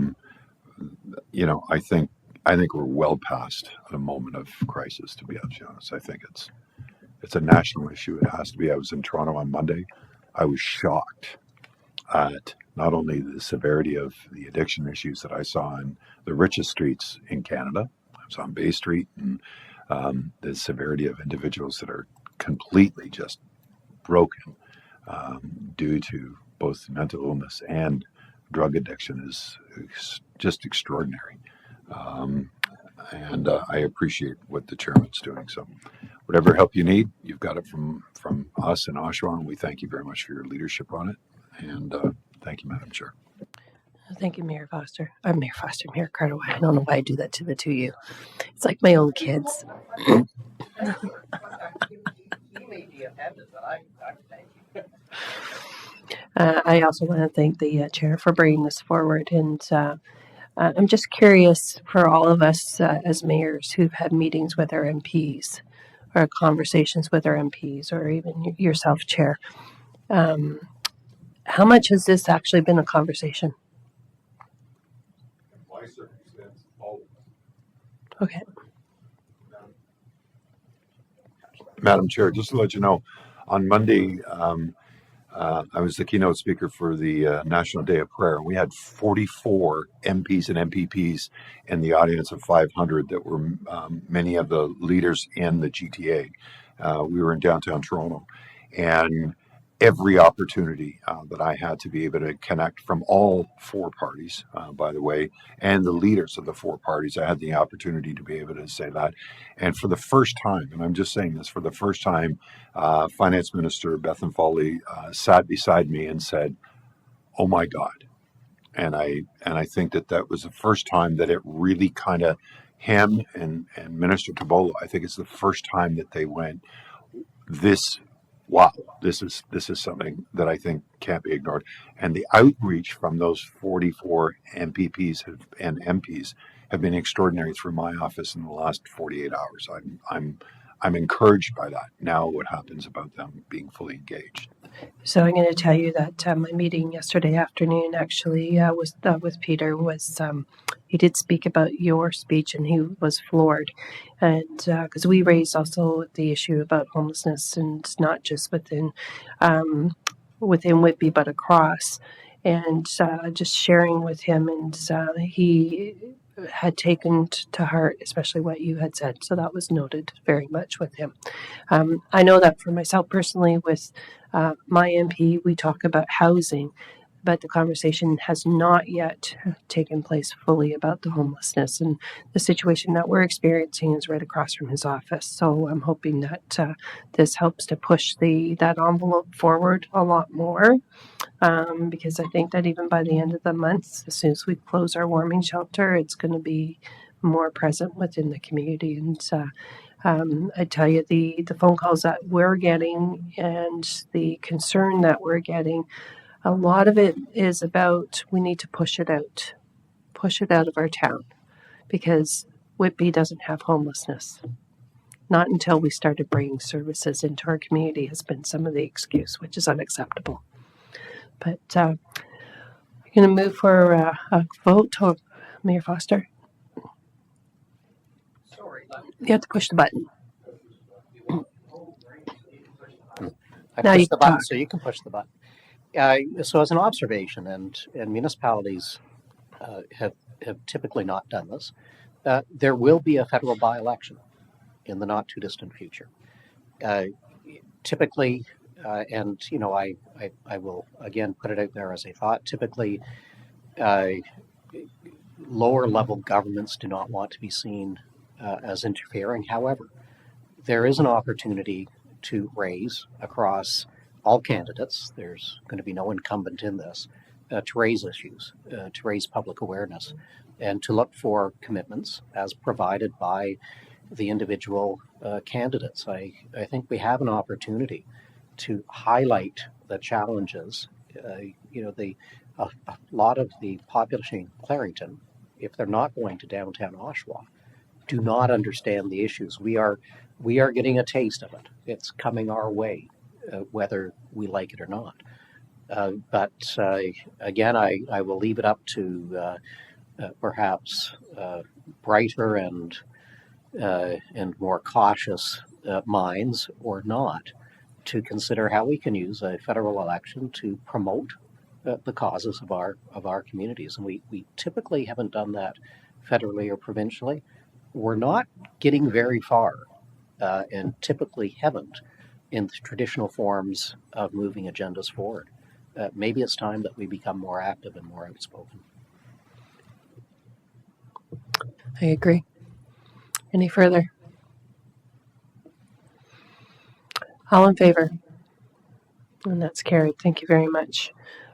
think we're well past a moment of crisis, to be honest. I think it's a national issue. It has to be. I was in Toronto on Monday. I was shocked at not only the severity of the addiction issues that I saw in the richest streets in Canada. I was on Bay Street, and the severity of individuals that are completely just broken due to both mental illness and drug addiction is just extraordinary. And I appreciate what the chairman's doing. So whatever help you need, you've got it from us in Oshawa, and we thank you very much for your leadership on it. And thank you, Madam Chair. Thank you, Mayor Foster. Mayor Carter. I don't know why I do that to the two of you. It's like my own kids. I also want to thank the chair for bringing this forward, and I'm just curious for all of us as mayors who've had meetings with our MPs or conversations with our MPs, or even yourself, Chair. How much has this actually been a conversation? My circumstance, always. Okay. Madam Chair, just to let you know, on Monday, I was the keynote speaker for the National Day of Prayer, and we had 44 MPs and MPPs in the audience of 500 that were many of the leaders in the GTA. We were in downtown Toronto, and every opportunity that I had to be able to connect from all four parties, by the way, and the leaders of the four parties. I had the opportunity to be able to say that. And for the first time, and I'm just saying this, for the first time, Finance Minister Bethan Foley sat beside me and said, "Oh my God." And I think that was the first time that it really kind of, him and Minister Tabolo, I think it's the first time that they went, wow, this is something that I think can't be ignored. And the outreach from those 44 MPPs and MPs have been extraordinary through my office in the last 48 hours. I'm encouraged by that. Now what happens about them being fully engaged? So I'm going to tell you that my meeting yesterday afternoon actually with Peter was he did speak about your speech and he was floored, and because we raised also the issue about homelessness and not just within Whitby but across, and just sharing with him, and he had taken to heart especially what you had said, so that was noted very much with him. I know that for myself personally with my MP, we talk about housing, but the conversation has not yet taken place fully about the homelessness, and the situation that we're experiencing is right across from his office. So I'm hoping that this helps to push that envelope forward a lot more, because I think that even by the end of the month, as soon as we close our warming shelter, it's going to be more present within the community. And I tell you, the phone calls that we're getting and the concern that we're getting, a lot of it is about we need to push it out of our town, because Whitby doesn't have homelessness. Not until we started bringing services into our community has been some of the excuse, which is unacceptable. But I'm going to move for a vote. Mayor Foster? You have to push the button. I Now push you the can button, talk. so you can push the button. So as an observation, and municipalities have typically not done this, there will be a federal by-election in the not too distant future. Typically, and I will again put it out there as a thought. Typically, lower level governments do not want to be seen as interfering. However, there is an opportunity to raise across all candidates. There's going to be no incumbent in this, to raise issues, to raise public awareness, and to look for commitments as provided by the individual candidates. I think we have an opportunity to highlight the challenges. A lot of the population in Clarington, if they're not going to downtown Oshawa, do not understand the issues. We are getting a taste of it. It's coming our way, whether we like it or not. But again, I will leave it up to perhaps brighter and more cautious minds, or not, to consider how we can use a federal election to promote the causes of our communities. And we typically haven't done that federally or provincially. We're not getting very far, and typically haven't in the traditional forms of moving agendas forward. Maybe it's time that we become more active and more outspoken. I agree. Any further? All in favor? And that's carried. Thank you very much.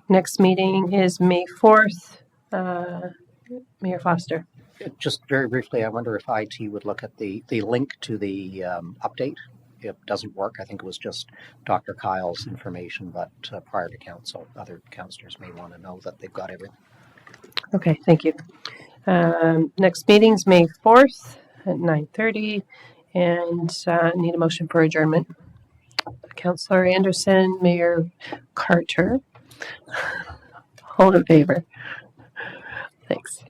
Next meeting is May 4th. Mayor Foster. Just very briefly, I wonder if IT would look at the link to the update. It doesn't work. I think it was just Dr. Kyle's information, but prior to council, other councillors may want to know that they've got everything. Okay, thank you. Next meeting is May 4th at 9:30, and need a motion for adjournment. Councillor Anderson, Mayor Carter. All in favor? Thanks.